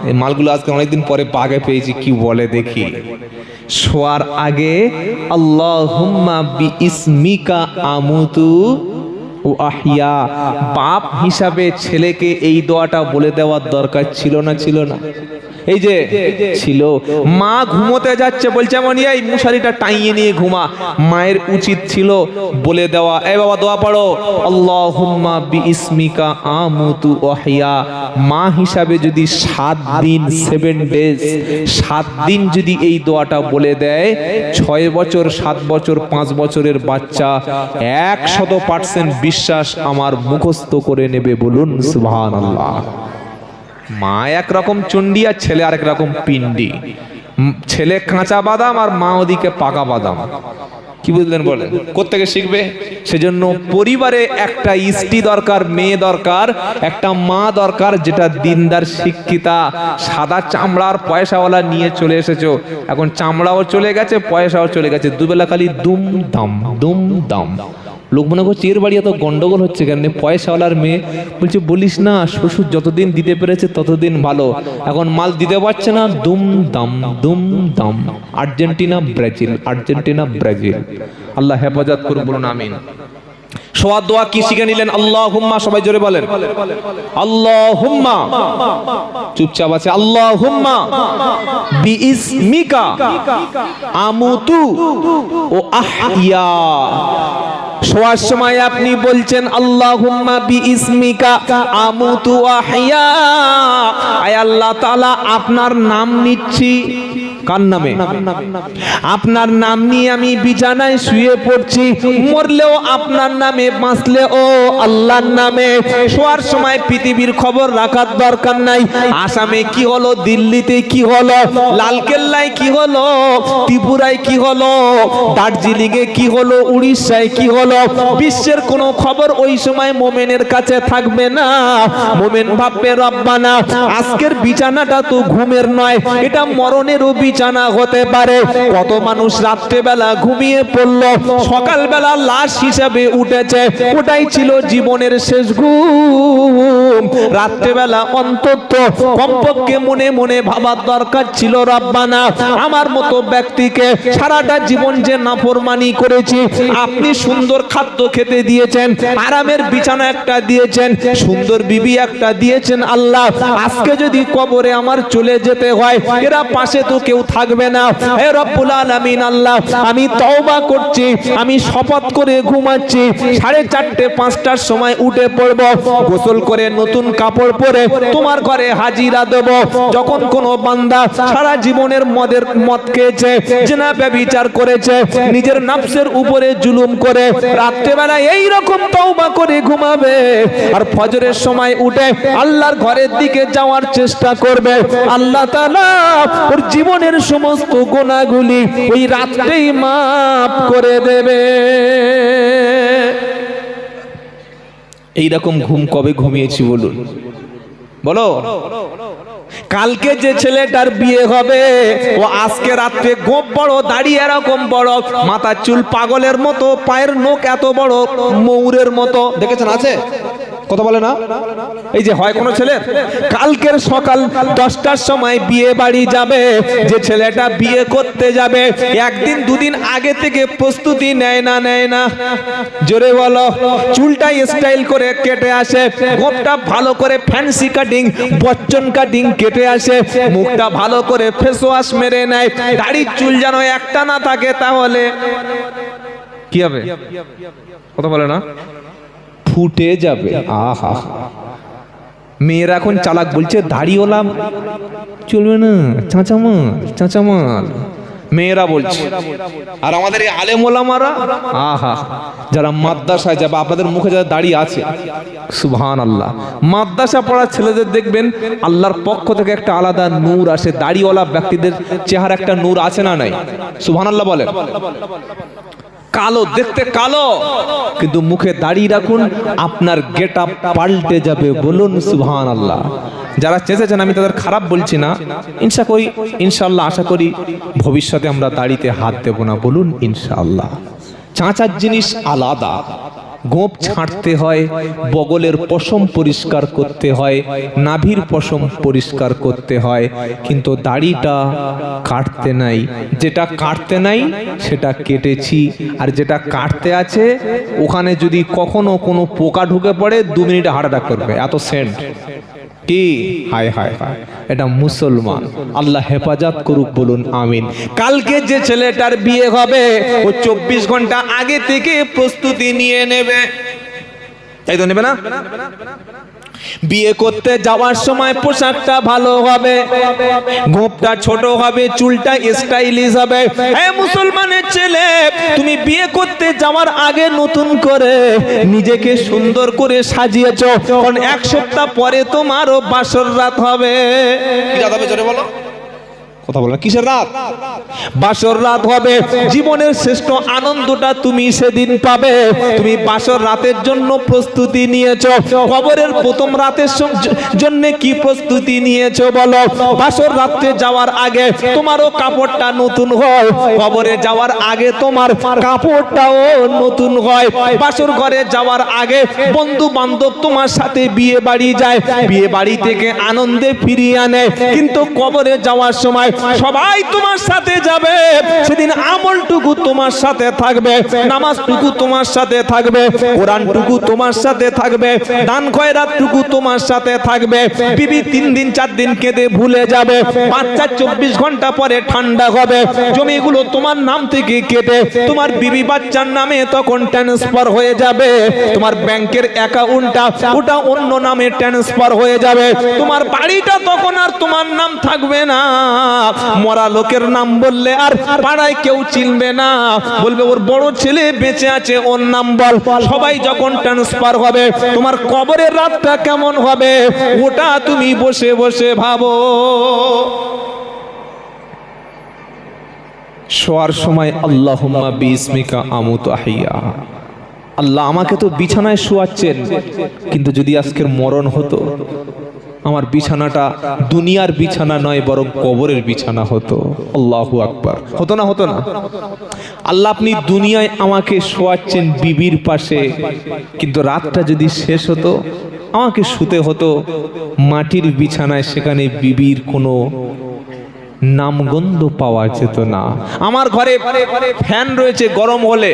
এই মালগুলো আজকে অনেকদিন পরে বাগে পেয়েছি, কি বলে দেখি। শোয়ার আগে আল্লাহুম্মা বিইসমিকা আমুতু ও আহইয়া, বাপ হিসাবে ছেলেকে এই দোয়াটা বলে দেওয়ার দরকার ছিল না, ছিল না? এই যে ছিল। মা ঘুমোতে যাচ্ছে, বলছে মনি এই মশারিটা টাইয়ে নিয়ে ঘুমা, মায়ের উচিত ছিল বলে দেওয়া, এই বাবা দোয়া পড়ো, আল্লাহুম্মা বিইসমিকা আমুতু ওয়া আহইয়া। মা হিসাবে যদি 7 দিন 7 ডেজ 7 দিন যদি এই দোয়াটা বলে দেয়, 6 বছর 7 বছর 5 বছরের বাচ্চা 100% বিশ্বাস আমার মুখস্থ করে নেবে, বলুন সুবহানাল্লাহ। মা একরকম চণ্ডী আর ছেলে আরেক রকম পিন্ডি। ছেলে কাঁচা বাদাম আর মা ওদিকে পাকা বাদাম। কি বুঝলেন বলেন? কোত্থেকে শিখবে? সেজন্য পরিবারে একটা স্ত্রী দরকার, মেয়ে দরকার, একটা মা দরকার যেটা দিনদার, শিক্ষিতা। সাদা চামড়ার পয়সাওয়ালা নিয়ে চলে এসেছো, এখন চামড়াও চলে গেছে, পয়সাও চলে গেছে, দুবেলা খালি দুম দাম দুম দাম। লোক মনে করছে এর বাড়ি এত গন্ডগোল হচ্ছে কেন? পয়সাওয়ালার মেয়ে বলছে বলিস না, শ্বশুর যতদিন দিতে পেরেছে ততদিন ভালো, এখন মাল দিতে পারছে না, দুম দাম দুম দাম। Argentina Brazil, Argentina Brazil. আল্লাহ হেফাজত করুন, বলুন আমিন। শোয়ার দোয়া কি শিখে নিলেন? আল্লাহুম্মা, সবাই জোরে বলেন আল্লাহুম্মা। চুপচাপ আছে, আল্লাহুম্মা বিইসমিকা আমুতু ও আহইয়া। শোয়ার সময় আপনি বলছেন আল্লাহুম্মা বিইসমিকা আমুতু ওয়া আহইয়া। আয় আল্লাহ তাআলা, আপনার নাম নিচ্ছি, কার নামে? আপনার নাম নিয়ে আমি বিছানায় শুয়ে পড়ছি, মরলেও আপনার নামে, বাঁচলেও আল্লাহর নামে। শোয়ার সময় পৃথিবীর খবর রাখার দরকার নাই। আসামে কি হলো, দিল্লিতে কি হলো, লালকেল্লায় কি হলো, ত্রিপুরায় কি হলো, দার্জিলিং এ কি হলো, উড়িষ্যায় কি হলো, বিশ্বের কোনো খবর ওই সময় মোমেনের কাছে থাকবে না। মোমেন ভাববে রব্বানা আজকের বিছানাটা তো ঘুমের নয়, এটা মরণেরও বিছানা হতে পারে। কত মানুষ রাত্রেবেলা ঘুমিয়ে পড়লো, সকালবেলা লাশ হিসাবে উঠেছে, ওটাই ছিল জীবনের শেষ ঘুম। রাত্রেবেলা অন্তত কমপক্ষে মনে মনে ভাবার দরকার ছিল রব্বানা আমার মতো ব্যক্তিকে সারাটা জীবন যে নাফরমানি করেছি, আপনি সুন্দর খাদ্য খেতে দিয়েছেন, আরামের বিছানা একটা দিয়েছেন, সুন্দর বিবি একটা দিয়েছেন। আল্লাহ আজকে যদি কবরে আমার চলে যেতে হয়, এরা পাশে তো কেউ থাকবে না। হে রব্বুল আলামিন আল্লাহ আমি তওবা করছি, আমি শপথ করে ঘুমাচ্ছি, 4:30 5টার সময় উঠে পড়ব, গোসল করে নতুন কাপড় পরে তোমার ঘরে হাজিরা দেব। যখন কোনো বান্দা সারা জীবনের মদ খেয়েছে, জিনা ব্যভিচার করেছে, নিজের নফসের উপরে জুলুম করে রাত্রেবেলা এই রকম তওবা করে ঘুমাবে, আর ফজরের সময় উঠে আল্লাহর ঘরের দিকে যাওয়ার চেষ্টা করবে, আল্লাহ তাআলা ওর জীবনের সমস্ত গুনাহগুলি ওই রাতেই মাফ করে দেবে। এই রকম ঘুম কবে ঘুমিয়েছি বলুন? বলো। কালকে যে ছেলেটার বিয়ে হবে, ও আজকে রাত্রে গোপ বড়, দাড়ি এরকম বড়, মাথার চুল পাগলের মতো, পায়ের নখ এত বড় ময়ূরের মতো, দেখেছেন? আছে কথা বলে না? এই যে হয় কোন ছেলের, কালকের সকাল 10টার সময় বিয়ে বাড়ি যাবে, যে ছেলেটা বিয়ে করতে যাবে একদিন দুদিন আগে থেকে প্রস্তুতি নেয় না? নেয় না? জোরে বলো। চুলটা স্টাইল করে কেটে আসে, গোপটা ভালো করে ফ্যান্সি কাটিং, বচ্চন কাটিং কেটে আসে, মুখটা ভালো করে ফেস ওয়াশ মেরে নেয়, দাড়ির চুল যেন একটা না থাকে, তাহলে কি হবে? কথা বলে না? ফুটে যাবে। আহা, মেয়েরা এখন চালাক, বলছে দাড়িওয়ালা চলবে না, চাঁচামাল চাঁচামাল, মেয়েরা বলছে। আর আমাদের এই আলেম ওলামারা, আহা, যারা মাদ্রাসায় যাবে, আপনাদের মুখে যারা দাড়ি আছে, সুবহানাল্লাহ, মাদ্রাসা পড়া ছেলেদের দেখবেন আল্লাহর পক্ষ থেকে একটা আলাদা নূর আসে। দাড়িওয়ালা ব্যক্তিদের চেহারা একটা নূর আছে না নাই? সুবহানাল্লাহ বলেন। কালো, দেখতে কালো, কিন্তু মুখে দাঁড়িয়ে রাখুন, আপনার গেটআপ পাল্টে যাবে। বলুন সুবহানাল্লাহ। যারা চেয়েছেন, আমি তাদের খারাপ বলছি না, ইনশাআল্লাহ আশা করি ভবিষ্যতে আমরা দাড়িতে হাত দেব না। বলুন ইনশাআল্লাহ। চাঁচার জিনিস আলাদা, গোপ ছাঁটতে হয়, বগলের পশম পরিষ্কার করতে হয়, নাভির পশম পরিষ্কার করতে হয়, কিন্তু দাড়িটা কাটতে নাই। যেটা কাটতে নাই সেটা কেটেছি, আর যেটা কাটতে আছে ওখানে যদি কখনো কোনো পোকা ঢুকে পড়ে 2 মিনিটে হার্ট অ্যাটাক করবে, এত সেন্ট। কি হায় হায় হায়, এটা মুসলমান, আল্লাহ হেফাজত করুক। বলুন আমিন। কালকে যে ছেলেটার বিয়ে হবে, ও 24 ঘন্টা আগে থেকে প্রস্তুতি নিয়ে নেবে, তাই তো নেবে না? বিয়ে করতে যাওয়ার সময় পোশাকটা ভালো হবে, গোপটা ছোট হবে, চুলটা স্টাইলিশ হবে। হে মুসলমানের ছেলে, তুমি বিয়ে করতে যাওয়ার আগে নতুন করে নিজেকে সুন্দর করে সাজিয়েছো, কারণ 1 সপ্তাহ পরে তোমারও বাসর রাত হবে। কি রাত হবে জোরে বলো? কথা বলো। কিসের রাত? বাসর রাত হবে। জীবনের শ্রেষ্ঠ আনন্দটা তুমি সেদিন পাবে। তুমি বাসর রাতের জন্য প্রস্তুতি নিয়েছো, কবরের প্রথম রাতের জন্য কি প্রস্তুতি নিয়েছো বলো? বাসর রাতে যাওয়ার আগে তোমারও কাপড়টা নতুন হয়, কবরে যাওয়ার আগে তোমার কাপড়টাও নতুন হয়। বাসর ঘরে যাওয়ার আগে বন্ধু বান্ধব তোমার সাথে বিয়ে বাড়ি যায়, বিয়ে বাড়ি থেকে আনন্দে ফিরিয়ে আনে, কিন্তু কবরে যাওয়ার সময় সবাই তোমার সাথে যাবে। সেদিন আমলটুকু তোমার সাথে থাকবে, নামাজটুকু তোমার সাথে থাকবে, কোরআনটুকু তোমার সাথে থাকবে, দান খয়রাতটুকু তোমার সাথে থাকবে। বিবি 3 দিন 4 দিন কেঁদে ভুলে যাবে, বাচ্চা 24 ঘন্টা পরে ঠান্ডা হবে, জমিগুলো তোমার নাম থেকে কেটে তোমার বিবি বাচ্চার নামে তখন ট্রান্সফার হয়ে যাবে। তোমার ব্যাংকের অ্যাকাউন্টটা ওটা অন্য নামে ট্রান্সফার হয়ে যাবে। তোমার বাড়িটা তখন আর তোমার নাম থাকবে না, মরা লোকের নাম বললে আর পাড়ায় কেউ চিনবে না, বলবে ওর বড় ছেলে বেঁচে আছে ওর নাম বল। সবাই যখন ট্রান্সফার হবে তোমার কবরের রাতটা কেমন হবে ওটা তুমি বসে বসে ভাবো। শোয়ার সময় আল্লাহুম্মা বিসমিকা আমুতু আহইয়া, আল্লাহ আমাকে তো বিছানায় শোয়াচ্ছেন, কিন্তু যদি আজকের মরণ হতো আমার বিছানাটা দুনিয়ার বিছানা নয় বরং কবরের বিছানা হতো। আল্লাহু আকবার। হতো না? হতো না? আল্লাহ আপনি দুনিয়ায় আমাকে শোয়াচ্ছেন বিবির পাশে, কিন্তু রাতটা যদি শেষ হতো আমাকে শুতে হতো মাটির বিছানায়, সেখানে বিবির কোনো নামগন্ধ পাওয়া যেত না। আমার ঘরে ফ্যান রয়েছে, গরম হলে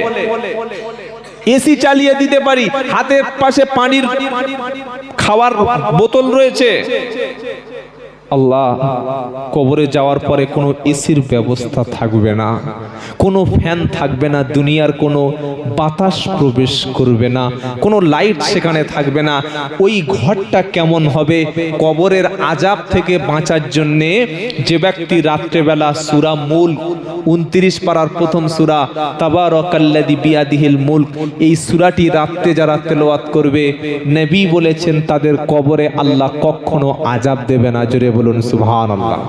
এসি চালিয়ে দিতে পারি, হাতের পাশে পানির খাওয়ার বোতল রয়েছে। আল্লাহ কবরে যাওয়ার পরে কোনো এসির ব্যবস্থা থাকবে না, কোনো ফ্যান থাকবে না, দুনিয়ার কোনো বাতাস প্রবেশ করবে না, কোনো লাইট সেখানে থাকবে না। ওই ঘরটা কেমন হবে? কবরের আযাব থেকে বাঁচার জন্যে যে ব্যক্তি রাত্রেবেলা সূরা মুলক 29 পারার প্রথম সূরা তাবারাকাল্লাযী বিয়াদিহিল মুলক, এই সূরাটি রাতে যারা তেলাওয়াত করবে নবী বলেছেন তাদের কবরে আল্লাহ কখনো আযাব দেবে না। জোরে বলুন সুবহানাল্লাহ।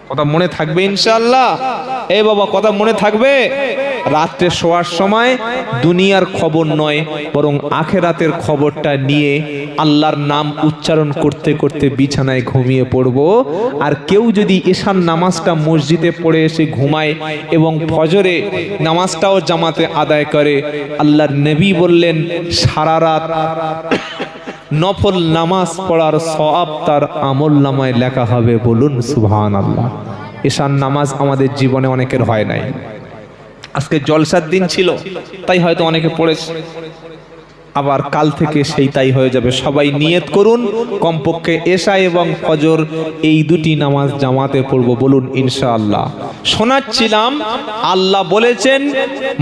কথা মনে থাকবে ইনশাআল্লাহ? এই বাবা কথা মনে থাকবে? রাতে শোয়ার সময় দুনিয়ার খবর নয় বরং আখিরাতের খবরটা নিয়ে আল্লাহর নাম উচ্চারণ করতে করতে বিছানায় ঘুমিয়ে পড়ব। আর কেউ যদি এশার নামাজটা মসজিদে পড়ে এসে ঘুমায় এবং ফজরে নামাজটাও জামাতে আদায় করে, আল্লাহর নবী বললেন সারা রাত নফল নামাজ পড়ার সওয়াব তার আমলনামায় লেখা হবে। বলুন সুবহানাল্লাহ। এশার নামাজ আমাদের জীবনে অনেকের হয় নাই। আজকে জলসার দিন ছিল তাই হয়তো অনেকে পড়েছে, আবার কাল থেকে সেই তাই হয়ে যাবে। সবাই নিয়ত করুন কমপক্ষে এশা এবং ফজর এই দুটি নামাজ জামাতে পড়ব। বলুন ইনশাআল্লাহ। শোনাচ্ছিলাম আল্লাহ বলেছেন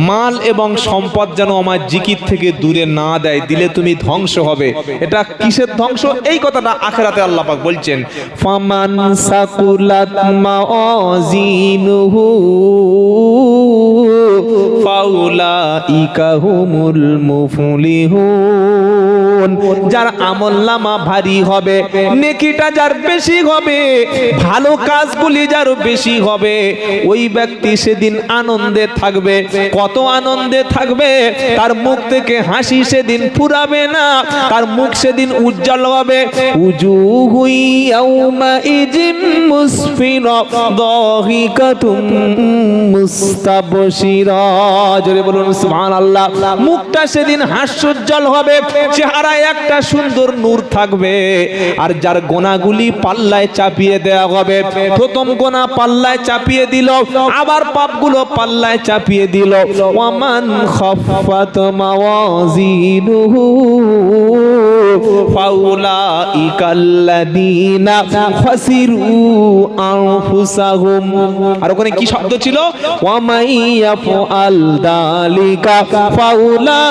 মাল এবং সম্পদ যেন আমার জিকির থেকে দূরে না দেয়, দিলে তুমি ধ্বংস হবে। এটা কিসের ধ্বংস? এই কথাটা আখিরাতে আল্লাহ পাক বলছেন ফামান সাকুলাত মাওয়াজিনুহু ফাউলাইকা হুমুল মুফলিহুন। যার আমলনামা ভারী হবে, নেকিটা যার বেশি হবে, ভালো কাজগুলি যার বেশি হবে, ওই ব্যক্তি সেদিন আনন্দে থাকবে। কত আনন্দে থাকবে? তার মুখ থেকে হাসি সেদিন ফুরাবে না, তার মুখ সেদিন উজ্জ্বল হবে। উজুহু ইয়াউমাইযিন মুসফিরা দাহিকাতুম মুস্তাবশিরা। জোরে বলুন সুবহানাল্লাহ। মুখটা সেদিন হাস্যোজ্জ্বল হবে, চেহারায় একটা সুন্দর নূর থাকবে। আর যার গোনাগুলি পাল্লায় চাপিয়ে দেওয়া হবে, প্রথম গোনা পাল্লায় চাপিয়ে দিল, আবার পাপগুলো পাল্লায় চাপিয়ে দিল। ওয়ামান খাফফাত মাওয়াজিনুহু ফাউলাইকাল্লাযীনা খাসিরু আনফুসাহুম। আর ওখানে কি শব্দ ছিল? ওয়ামাইয়াফআল যালিকা ফাউলাইকা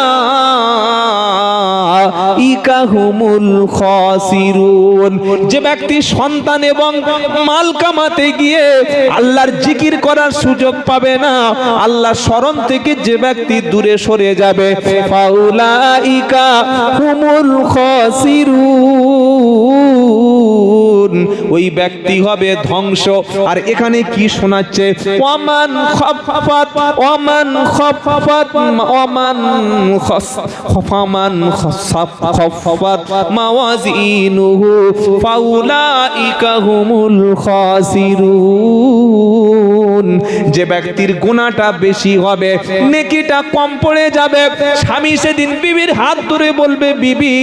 হুমুল খাসিরুন। যে ব্যক্তি সন্তান এবং মাল কামাতে গিয়ে আল্লাহর জিকির করার সুযোগ পাবে না, আল্লাহর স্মরণ থেকে যে ব্যক্তি দূরে সরে যাবে, ফাউলাইকা হুমুল খাসিরুন, ওই ব্যক্তি হবে ধ্বংস। আর এখানে কি শোনাচ্ছে? ওয়ামান খাফফাত ওয়ামান খাফফাত ওয়ামান খাফফামান খাফফাত মাওয়াজিনুহু ফাউলাইকা হুমুল খাসিরুন। যে ব্যক্তির গুনাহটা বেশি হবে, নেকিটা কম পড়ে যাবে, স্বামী সেদিন বিবির হাত ধরে বলবে, বিবি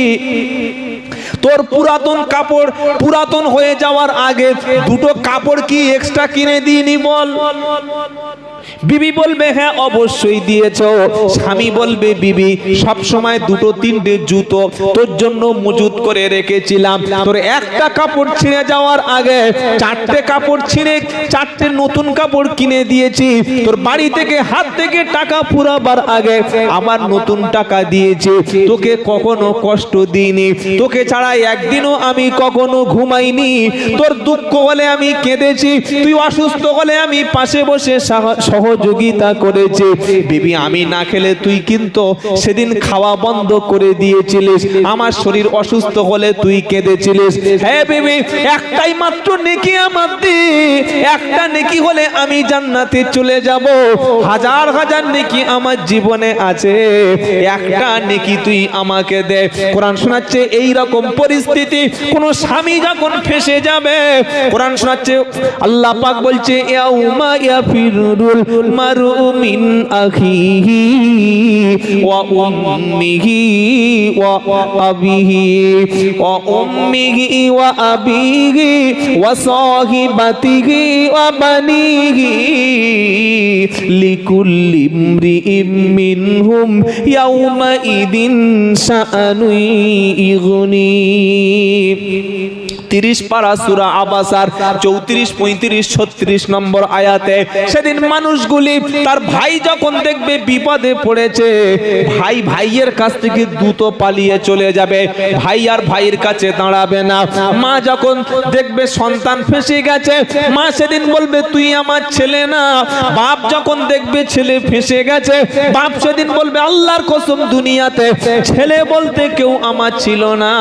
তোর পুরাতন কাপড় পুরাতন হয়ে যাওয়ার আগে দুটো কাপড় কি এক্সট্রা কিনে দিইনি বল? বিবি বলবে হ্যাঁ অবশ্যই দিয়েছো। স্বামী বলবে বিবি সব সময় দুটো তিনটে জুতো তোর জন্য মজুত করে রেখেছিলাম, তোর একটা কাপড় ছিঁড়ে যাওয়ার আগে চারটে কাপড় ছিঁড়ে চারটে নতুন কাপড় কিনে দিয়েছি, তোর বাড়ি থেকে হাত থেকে টাকা পুরাবার আগে আবার নতুন টাকা দিয়েছি, তোকে কখনো কষ্ট দিইনি, তোকে ছাড়া একদিনও আমি কখনো ঘুমাইনি, তোর দুঃখ হলে আমি কেঁদেছি, তুই অসুস্থ হলে আমি পাশে বসে সহযোগিতা করেছি। বিবি আমি না খেলে তুই কিন্তু সেদিন খাওয়া বন্ধ করে দিয়েছিলিস, আমার শরীর অসুস্থ হলে তুই কেঁদেছিলিস। হ্যাঁ বিবি একটাই মাত্র নেকি আমার দি, একটা নেকি হলে আমি জান্নাতে চলে যাব, হাজার হাজার নেকি আমার জীবনে আছে, একটা নেকি তুই আমাকে দে। কোরআন শোনাচ্ছে এই রকম পরিস্থিতি কোন স্বামী যখন ফেসে যাবে, কোরআন শোনাচ্ছে আল্লাহ পাক বলছে ইয়াউমা ইয়াফিরুল মারউ মিন আখিহি ওয়া উম্মিহি ওয়া আবিহি ওয়া উম্মিহি ওয়া আবিহি ওয়া সাহিবাতিহি ওয়া বানিহি লিকুল্লি ইমরিইম মিনহুম ইয়াউমা ইদিন শাআনুন ইগনি। 30 পারা সূরা আবাসার 34, 35, 36 নম্বর আয়াতে সেদিন মানুষগুলি তার ভাই যখন দেখবে বিপদে পড়েছে, ভাই ভাইয়ের কাছ থেকে দ্রুত পালিয়ে চলে যাবে, ভাই আর ভাইয়ের কাছে দাঁড়াবে না। মা যখন দেখবে সন্তান ফেঁসে গেছে, মা সেদিন বলবে তুই আমার ছেলে না। বাপ যখন দেখবে ছেলে ফেঁসে গেছে, বাপ সেদিন বলবে আল্লাহর কসম দুনিয়াতে ছেলে বলতে কেউ আমার ছিল না।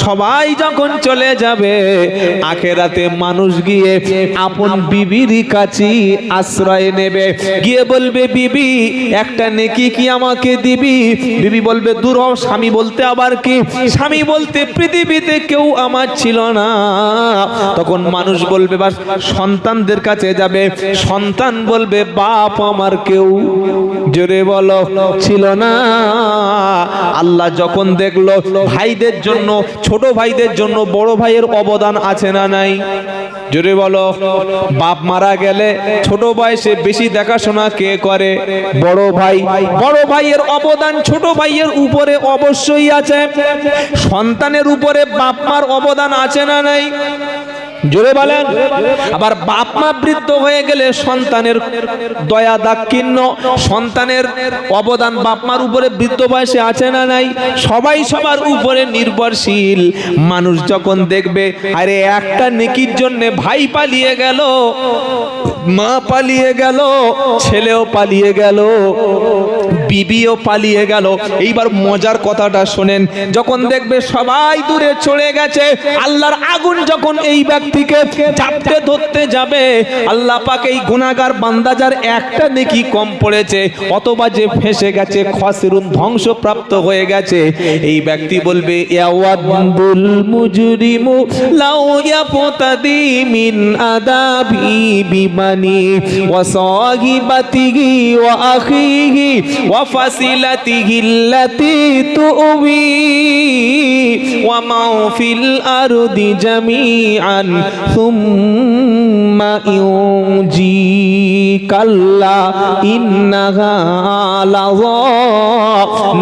সবাই যখন চলে যাবে, আখেরাতে মানুষ গিয়ে আপন বিবির কাছে আশ্রয় নেবে, গিয়ে বলবে বিবি একটা নেকি কি আমাকে দিবি? বিবি বলবে দূর হও, স্বামী বলতে আবার কি? স্বামী বলতে পৃথিবীতে কেউ আমার ছিল না। তখন মানুষ বলবে বা সন্তানদের কাছে যাবে, সন্তান বলবে বাপ আমার কেউ জোরে বলো ছিল না। আল্লাহ যখন দেখলো ভাইদের জন্য, ছোট ভাইদের জন্য বড় ভাইয়ের অবদান আছে না নাই? জোরে বলো। বাপ মারা গেলে ছোট বয়সে বেশি দেখাশোনা কে করে? বড় ভাই। বড় ভাইয়ের অবদান ছোট ভাইয়ের উপরে অবশ্যই আছে। সন্তানের উপরে বাপ মার অবদান আছে না নাই? জোরে বলেন। আবার বাপ মা বৃদ্ধ হয়ে গেলে সন্তানের দয়া দাক্ষিণ্য, সন্তানের অবদান বাপ মার উপরে বৃদ্ধ বয়সে আছে না নাই? সবাই সবার উপরে নির্ভরশীল। মানুষ যখন দেখবে আরে একটা নেকির জন্য ভাই পালিয়ে গেল, মা পালিয়ে গেল, ছেলেও পালিয়ে গেল, বিবিও পালিয়ে গেল, এইবার মজার কথাটা শোনেন, যখন দেখবে সবাই দূরে চলে গেছে, আল্লাহর আগুন যখন এই ব্যক্তিকে চাপতে ধরতে যাবে, আল্লাহ পাক এই গুনাহগার বান্দা যার একটা নেকি কম পড়েছে অথবা যে ফেঁসে গেছে, খসরুন ধ্বংসপ্রাপ্ত হয়ে গেছে, এই ব্যক্তি বলবে ইয়াওয়াদুল মুজরিমু লাউ ইয়াফতাদি মিন আদাবি বিমানি ওয়া সাহিবাতিহি ওয়া আখিহি ওয়া ফাসিলাতিহি আল্লাতী তুবি ওয়া মাউ ফিল আরদি জামিআন সুম্মা ইউজি কাল্লা ইন্নাহা লাযা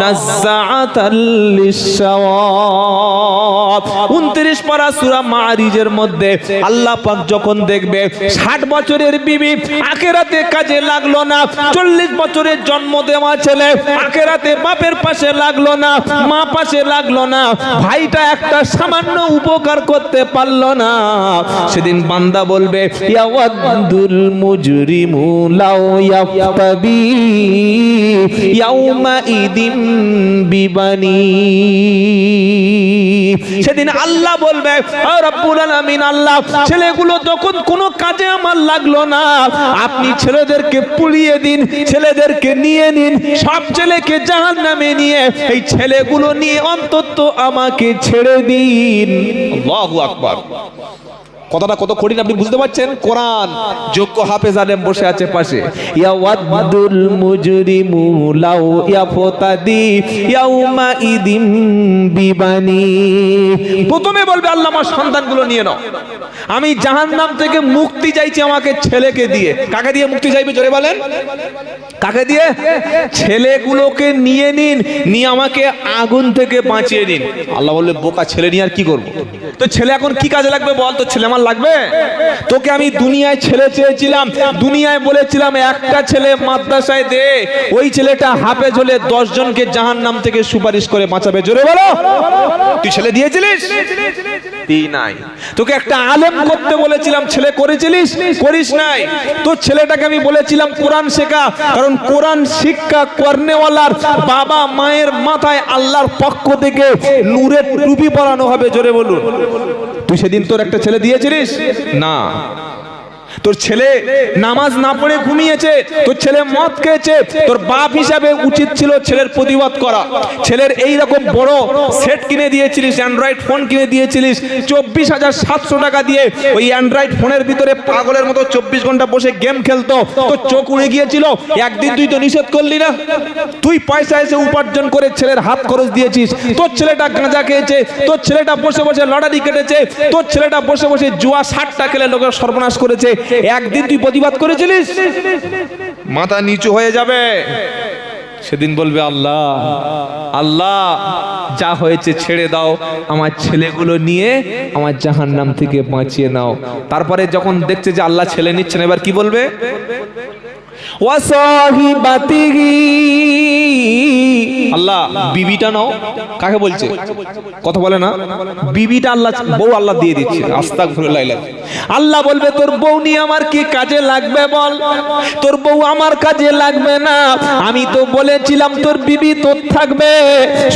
নাযাআতাল লিশ-শাওয়াব। 29 পারা সূরা মাআরিজের মধ্যে আল্লাহ পাক যখন দেখবে 60 বছরের বিবি আখিরাতে কাজে লাগলো না, 40 বছরের জন্ম দেওয়া ছেলে আখিরাতে বাপের পাশে লাগলো না, মা পাশে লাগলো না, ভাইটা একটা সামান্য উপকার করতে পারলো না, সেদিন বান্দা বলবে ইয়াওয়াদুল মুজরিমু লাউ ইয়াফতাদি ইয়াউমা ইদিন বিবানি। সেদিন আল্লাহ বলবে ও রব্বুল আলামিন, আল্লাহ ছেলেগুলো যখন কোনো কাজে আমার লাগলো না, আপনি ছেলেদেরকে পুড়িয়ে দিন, ছেলেদেরকে নিয়ে নিন, সব ছেলেকে জাহান্নামে নিয়ে এই ছেলেগুলো নিয়ে অন্তত আমাকে ছেড়ে দিন। আল্লাহু আকবার। কথাটা কত কঠিন আপনি বুঝতে পারছেন? কোরআন যোগ্য হাফেজ আলেম বসে আছে পাশে। ইয়াওয়াদুল মুজরিমু লাউ ইয়াফতাদি ইয়াউমা ইদিন বিবানি। প্রথমে বলবে আল্লাহ আমার সন্তানগুলো নিয়ে নাও, আমি জাহান্নাম থেকে মুক্তি চাইছি আমাকে ছেলেকে দিয়ে। কাকে দিয়ে মুক্তি চাইবে জোরে বলেন? কাকে দিয়ে? ছেলেগুলোকে নিয়ে নিন, নিয়ে আমাকে আগুন থেকে বাঁচিয়ে নিন। আল্লাহ বললে বোকা, ছেলে নিয়ে আর কি করবো? তো ছেলে এখন কি কাজে লাগবে বল? তো ছেলে আমার লাগবে? তোকে আমি দুনিয়ায় ছেলে চেয়েছিলাম, দুনিয়ায় বলেছিলাম একটা ছেলে মাদ্রাসায় দে, ওই ছেলেটা হাফেজ হলে 10 জনকে জাহান্নাম থেকে সুপারিশ করে বাঁচাবে। জোরে বলো। তুই ছেলে দিয়েছিলিস? দিই নাই। তোকে একটা আলেম করতে বলেছিলাম, ছেলে করেছিলিস? করিস নাই। তো ছেলেটাকে আমি বলেছিলাম কোরআন শেখা, কারণ কোরআন শিক্ষা করনেওয়ালার বাবা মায়ের মাথায় আল্লাহর পক্ষ থেকে নূরের টুপি পরানো হবে। জোরে বলুন। তুই সেদিন তোর একটা ছেলে দিয়েছিলিস? না। তোর ছেলে নামাজ না পড়ে ঘুমিয়েছে, তোর ছেলে মদ খেয়েছে, তোর বাপ হিসাবে উচিত ছিল ছেলের প্রতিবাদ করা। ছেলের এই রকম বড় সেট কিনে দিয়েছিলিস, অ্যান্ড্রয়েড ফোন কিনে দিয়েছিলিস 24,700 টাকা দিয়ে। ওই অ্যান্ড্রয়েড ফোনের ভিতরে পাগলের মতো 24 ঘন্টা বসে গেম খেলতো, তোর চোখ উড়ে গিয়েছিল। একদিন তুই তো নিষেধ করলি না? তুই পয়সা এসে উপার্জন করে ছেলের হাত খরচ দিয়েছিস। তোর ছেলেটা গাঁজা খেয়েছে, তোর ছেলেটা বসে বসে লটারি কেটেছে, তোর ছেলেটা বসে বসে জুয়া 60টা খেলে লোকের সর্বনাশ করেছে। একদিন তুই প্রতিবাদ করেছিলিস? মাথা নিচু হয়ে যাবে। সেদিন বলবে আল্লাহ, আল্লাহ যা হয়েছে ছেড়ে দাও, আমার ছেলেগুলো নিয়ে আমার জাহান্নাম থেকে বাঁচিয়ে নাও। তারপরে যখন দেখছে যে আল্লাহ ছেলে নিচ্ছেন, এবার কি বলবে? আল্লাহ বিবিটা নাও। কাকে বলছে? কথা বলে না? বিবিটা আল্লাহ, বউ আল্লাহ দিয়ে দিচ্ছে। আস্তাগফিরুল্লাহ। আল্লাহ বলবে তোর বউ নিয়ে আমার কি কাজে লাগবে বল? তোর বউ আমার কাজে লাগবে না। আমি তো বলেছিলাম তোর বিবি তোর থাকবে,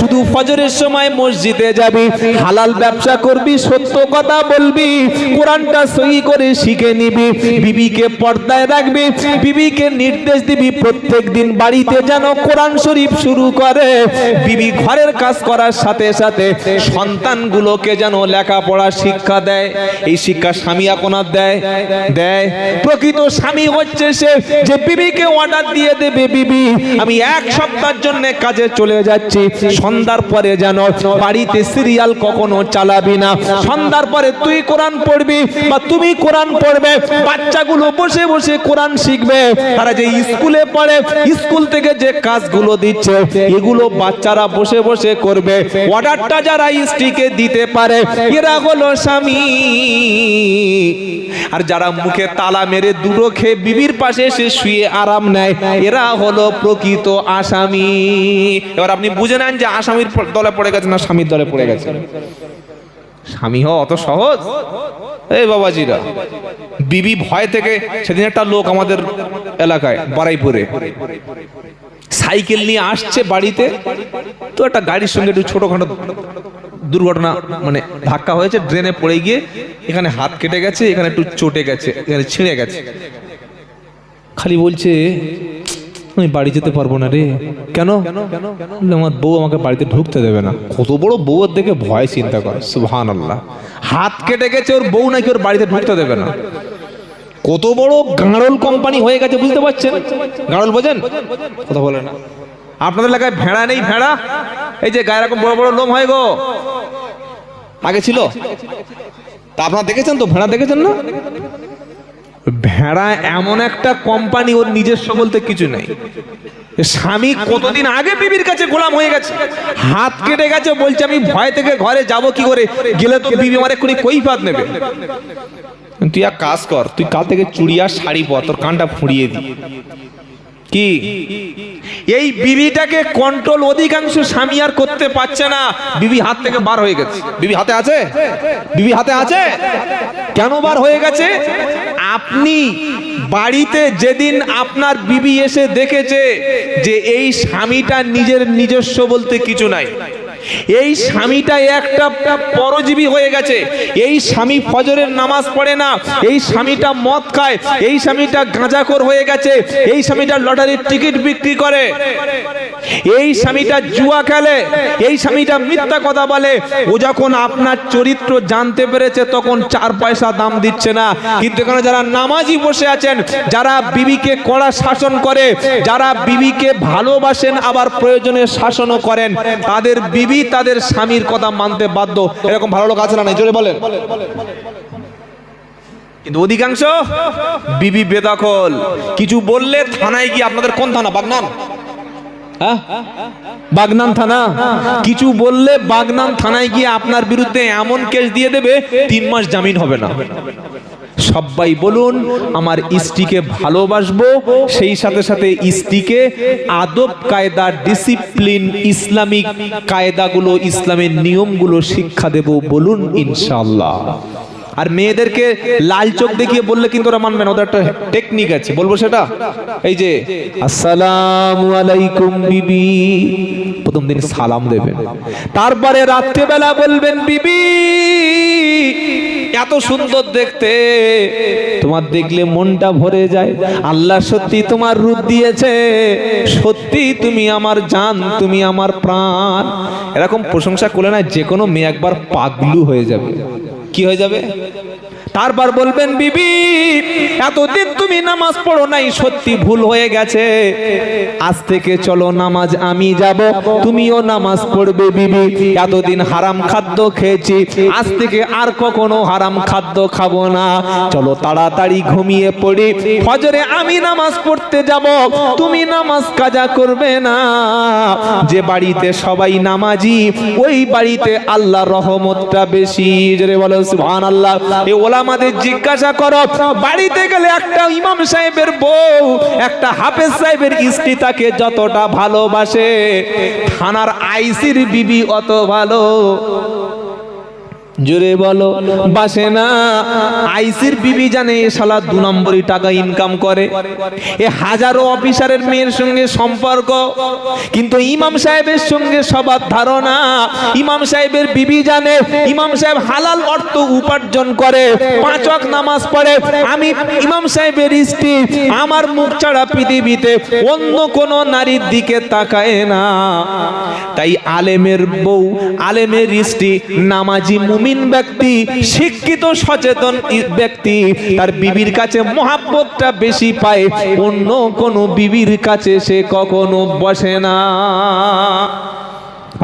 শুধু ফজরের সময় মসজিদে যাবি, হালাল ব্যবসা করবি, সত্য কথা বলবি, কোরআনটা সহি করে শিখে নিবি, বিবিকে পর্দায় রাখবি, বিবিকে নির্দেশ দিবি প্রত্যেক দিন বাড়িতে যেন কোরআন শরীফ শুরু করে। বিবি ঘরের কাজ করার সাথে সাথে সন্তানগুলোকে যেন লেখাপড়া শিক্ষা দেয়। এই শিক্ষা স্বামী এখন আর দেয়? দেয়। প্রকৃত স্বামী হচ্ছে সে যে বিবিকে অর্ডার দিয়ে দেবে, বিবি আমি 1 সপ্তাহের জন্য কাজে চলে যাচ্ছি, সন্ধ্যার পরে যেন বাড়িতে সিরিয়াল কখনো চালাবি না, সন্ধ্যার পরে তুই কোরআন পড়বি বা তুমি কোরআন পড়বে, বাচ্চাগুলো বসে বসে কোরআন শিখবে। তারা যে স্কুলে পড়ে, স্কুল থেকে যে কাজগুলো দিচ্ছে এগুলো বাচ্চারা বসে বসে করবে। অর্ডারটা যারা স্ত্রীকে দিতে পারে এরা হলো স্বামী। আর যারা মুখে তালা মেরে দুটো খেয়ে বিবির পাশে এসে শুয়ে আরাম নেয় এরা হলো প্রকৃত আসামি। এবার আপনি বুঝে নেন যে আসামির দলে পড়ে গেছে না স্বামীর দলে পড়ে গেছে। স্বামী হওয়া অত সহজ? এই বাবাজিরা, বিবি ভয় থেকে, সেদিন একটা লোক আমাদের এলাকায় বারাইপুরে সাইকেল নিয়ে আসছে বাড়িতে, তো একটা গাড়ির সঙ্গে একটু ছোটখাটো দুর্ঘটনা, মানে ধাক্কা হয়েছে, ড্রেনে পড়ে গিয়ে এখানে হাত কেটে গেছে, এখানে একটু চটে গেছে, এখানে ছিঁড়ে গেছে। খালি বলছে আমি বাড়ি যেতে পারবো না রে। কেন? আমার বউ আমাকে বাড়িতে ঢুকতে দেবে না। কত বড় বউয়ের দেখে ভয়, চিন্তা করে। সুবহানাল্লাহ। হাত কেটে গেছে, ওর বউ নাকি ওর বাড়িতে ঢুকতে দেবে না। কত বড় গাঁড়ল কোম্পানি হয়ে গেছে, বুঝতে পারছেন? গাঁড়ল বোঝেন? কথা বলে না। আপনাদের এলাকায় ভেড়া নেই? ভেড়া এই যে গায়ে এরকম বড় বড় লোম হয় গো, আগে ছিল? তা আপনারা দেখেছেন তো? ভেড়া দেখেছেন না? ভেড়া এমন একটা কোম্পানি, ওর নিজস্ব বলতে কিছু নেই। স্বামী কতদিন আগে বিবির কাছে গোলাম হয়ে গেছে, হাত কেটে গেছে, বলছে আমি ভয় থেকে ঘরে যাব কি করে, গেলে তো বিবি আমার এক্ষুনি কৈফিয়ত নেবে। তুই এক কাজ কর, তুই কাল থেকে চুড়ি আর শাড়ি পর, তোর কানটা ফুঁড়িয়ে দি। কি এই বিবিটাকে কন্ট্রোল অধিকাংশ স্বামী আর করতে পারছে না। বিবি হাত থেকে বার হয়ে গেছে। বিবি হাতে আছে? বিবি হাতে আছে? কেন বার হয়ে গেছে? আপনি বাড়িতে যেদিন আপনার বিবি এসে দেখেছে যে এই স্বামীটা নিজস্ব বলতে কিছু নাই, এই স্বামীটা একটা পরজীবী হয়ে গেছে, এই স্বামী ফজরের নামাজ পড়ে না, এই স্বামীটা মদ খায়, এই স্বামীটা গাঁজাখোর হয়ে গেছে, এই স্বামীটা লটারির টিকিট বিক্রি করে, এই স্বামীটা জুয়া খেলে, এই স্বামীটা মিথ্যা কথা বলে। ও যখন আপনার চরিত্র জানতে পেরেছে তখন 4 পয়সা দাম দিচ্ছে না। কিন্তু এখানে যারা নামাজি বসে আছেন, যারা বিবিকে কড়া শাসন করে, যারা বিবিকে ভালোবাসেন আবার প্রয়োজনে শাসনও করেন, তাদের বিবি তাদের স্বামীর কথা মানতে বাধ্য। এরকম ভালো লোক আছে না? জোরে বলেন। কিন্তু অধিকাংশ বিবি বেদখল। কিছু বললে থানায় গিয়ে, আপনাদের কোন থানা? বাগনান? হ্যাঁ, বাগনান থানা। কিছু বললে বাগনান থানায় গিয়ে আপনার বিরুদ্ধে এমন কেস দিয়ে দেবে 3 মাস জামিন হবে না। সবাই বলুন আমার স্ত্রীকে ভালোবাসবো, সেই সাথে সাথে স্ত্রীকে আদব কায়দা, ডিসিপ্লিন, ইসলামিক কায়দাগুলো, ইসলামের নিয়মগুলো শিক্ষা দেব, বলুন ইনশাআল্লাহ। আর মেয়েদেরকে লাল চোখ দেখিয়ে বললে কিন্তু ওরা মানবে না, ওদের একটা টেকনিক আছে, বলবো সেটা। এই যে আসসালামু আলাইকুম বিবি, প্রথম দিন সালাম দেবেন, তারপরে রাত্রেবেলা বলবেন বিবি এত সুন্দর দেখতে, তোমার দেখলে মনটা ভরে যায়, আল্লাহ সত্যি তোমার রূপ দিয়েছে, সত্যি তুমি আমার জান, তুমি আমার প্রাণ। এরকম প্রশংসা করলে না যে কোনো মেয়ে একবার পাগলু হয়ে যাবে। কি হয়ে যাবে? তারপর বলবেন বিবি এতদিন তুমি নামাজ পড়ো নাই, সত্যি ভুল হয়ে গেছে, আজ থেকে চলো নামাজ আমি যাব, তুমিও নামাজ পড়বে বিবি। এতদিন হারাম খাদ্য খেয়েছি, আজ থেকে আর কখনো হারাম খাদ্য খাবো না, চলো তাড়াতাড়ি ঘুমিয়ে পড়ি, ফজরে আমি নামাজ পড়তে যাব, তুমি নামাজ কাজা করবে না। যে বাড়িতে সবাই নামাজি ওই বাড়িতে আল্লাহর রহমতটা বেশি। জোরে বলো সুবহানাল্লাহ। এই ওলামাদের জিজ্ঞাসা করো, বাড়িতে গেলে একটা ইমাম সাহেবের বউ, একটা হাফেজ সাহেবের স্ত্রী তাকে যতটা ভালোবাসে, থানার আইসির বিবি অত ভালো, জোরে বলো, বাসে না। আইসির বিবি জানে এ শালা 2 নম্বরই টাকা ইনকাম করে, এ হাজারো অফিসারের মেয়ের সঙ্গে সম্পর্ক, কিন্তু ইমাম সাহেবের সঙ্গে সবার ধারণা, ইমাম সাহেবের বিবি জানে ইমাম সাহেব হালাল অর্থ উপার্জন করে, 5 ওয়াক্ত নামাজ পড়ে, আমি ইমাম সাহেবের স্ত্রী, আমার মুখ ছাড়া পৃথিবীতে অন্য কোন নারীর দিকে তাকায় না। তাই আলেমের বউ, আলেমের স্ত্রী, নামাজি মুমিন ব্যক্তি, শিক্ষিত সচেতন ব্যক্তি, তার বিবির কাছে মহাব্বতটা বেশি পায়, অন্য কোন বিবির কাছে সে কখনো বসে না।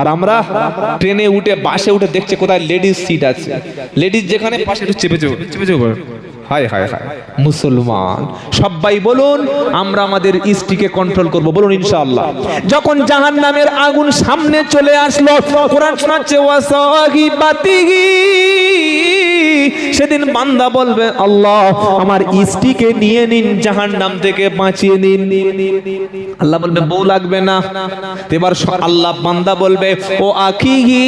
আর আমরা ট্রেনে উঠে, বাসে উঠে দেখছি কোথায় লেডিস সিট আছে, লেডিস যেখানে পাশে চেপে চেপে। হায় হায় হায় মুসলমান, সবাই বলুন আমরা আমাদের স্ত্রীকে কন্ট্রোল করব, বলুন ইনশাআল্লাহ। যখন জাহান্নামের আগুন সামনে চলে আসলো, কোরআন শোনাচ্ছে ওয়াসাহিবাতিহি, সেদিন বান্দা বলবে আল্লাহ আমার স্ত্রীকে নিয়ে নিন, জাহান্নাম থেকে বাঁচিয়ে নিন। আল্লাহ বলবে বউ লাগবে না। এবার আল্লাহ বান্দা বলবে ও আখিহি,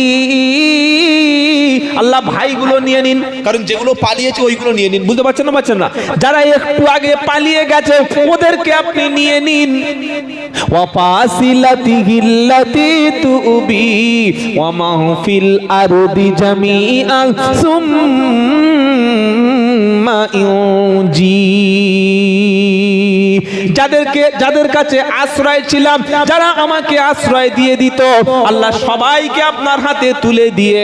আল্লাহ ভাইগুলো নিয়ে নিন, কারণ যেগুলো পালিয়েছে ওইগুলো নিয়ে নিন। বুঝতে পারছেন না? পাচ্ছেন না? যারা একটু আগে পালিয়ে গেছে ওদেরকে আপনি নিয়ে নিন। ওয়া ফাসিলাতিহিল্লাতি তুবি ওয়া মাহফিল আরদি জামিআন সুম্মা ইউজি, যাদের কাছে আশ্রয় ছিলাম, যারা আমাকে আশ্রয় দিয়ে দিত, আল্লাহ সবাইকে আপনার হাতে তুলে দিয়ে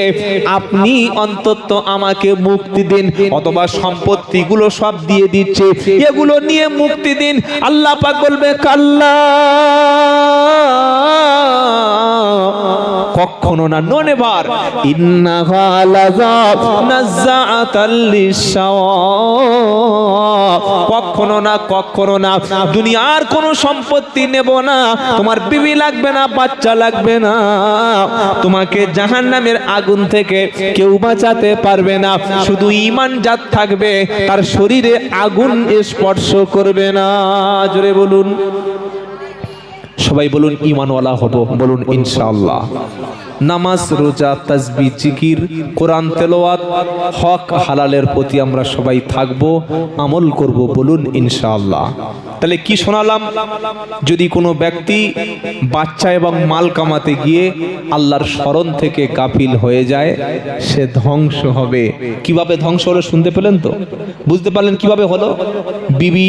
আপনি অন্তত আমাকে মুক্তি দিন, অথবা সম্পত্তিগুলো সব দিয়ে দিচ্ছে, এগুলো নিয়ে মুক্তি দিন। আল্লাহ পাক বলবে কাল্লা, কখনো না, নন এবার, ইন্নাহা লাযাব নাযাআতাল লিশাওয়া, কখনো না, কখনো না, দুনিয়ার কোনো সম্পত্তি নেব না, তোমার বিবি লাগবে না, বাচ্চা লাগবে না, তোমাকে জাহান্নামের আগুন থেকে কেউ বাঁচাতে পারবে না। শুধু ঈমান যার থাকবে তার শরীরে আগুন স্পর্শ করবে না। জোরে বলুন, সবাই বলুন ঈমানওয়ালা হব, বলুন ইনশাআল্লাহ। নামাজ, রোজা, তাসবিহ, জিকির, কোরআন তেলাওয়াত, হক হালালের প্রতি আমরা সবাই থাকব, আমল করব, বলুন ইনশাআল্লাহ। তাহলে কি শোনালাম? যদি কোনো ব্যক্তি বাচ্চা এবং মাল কামাতে গিয়ে আল্লাহর স্মরণ থেকে গাফিল হয়ে যায়, সে ধ্বংস হবে। কিভাবে ধ্বংস হলো শুনতে পেলেন তো? বুঝতে পারলেন কিভাবে হলো? বিবি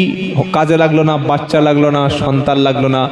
কাজে লাগলো না, বাচ্চা লাগলো না, সন্তান লাগলো না,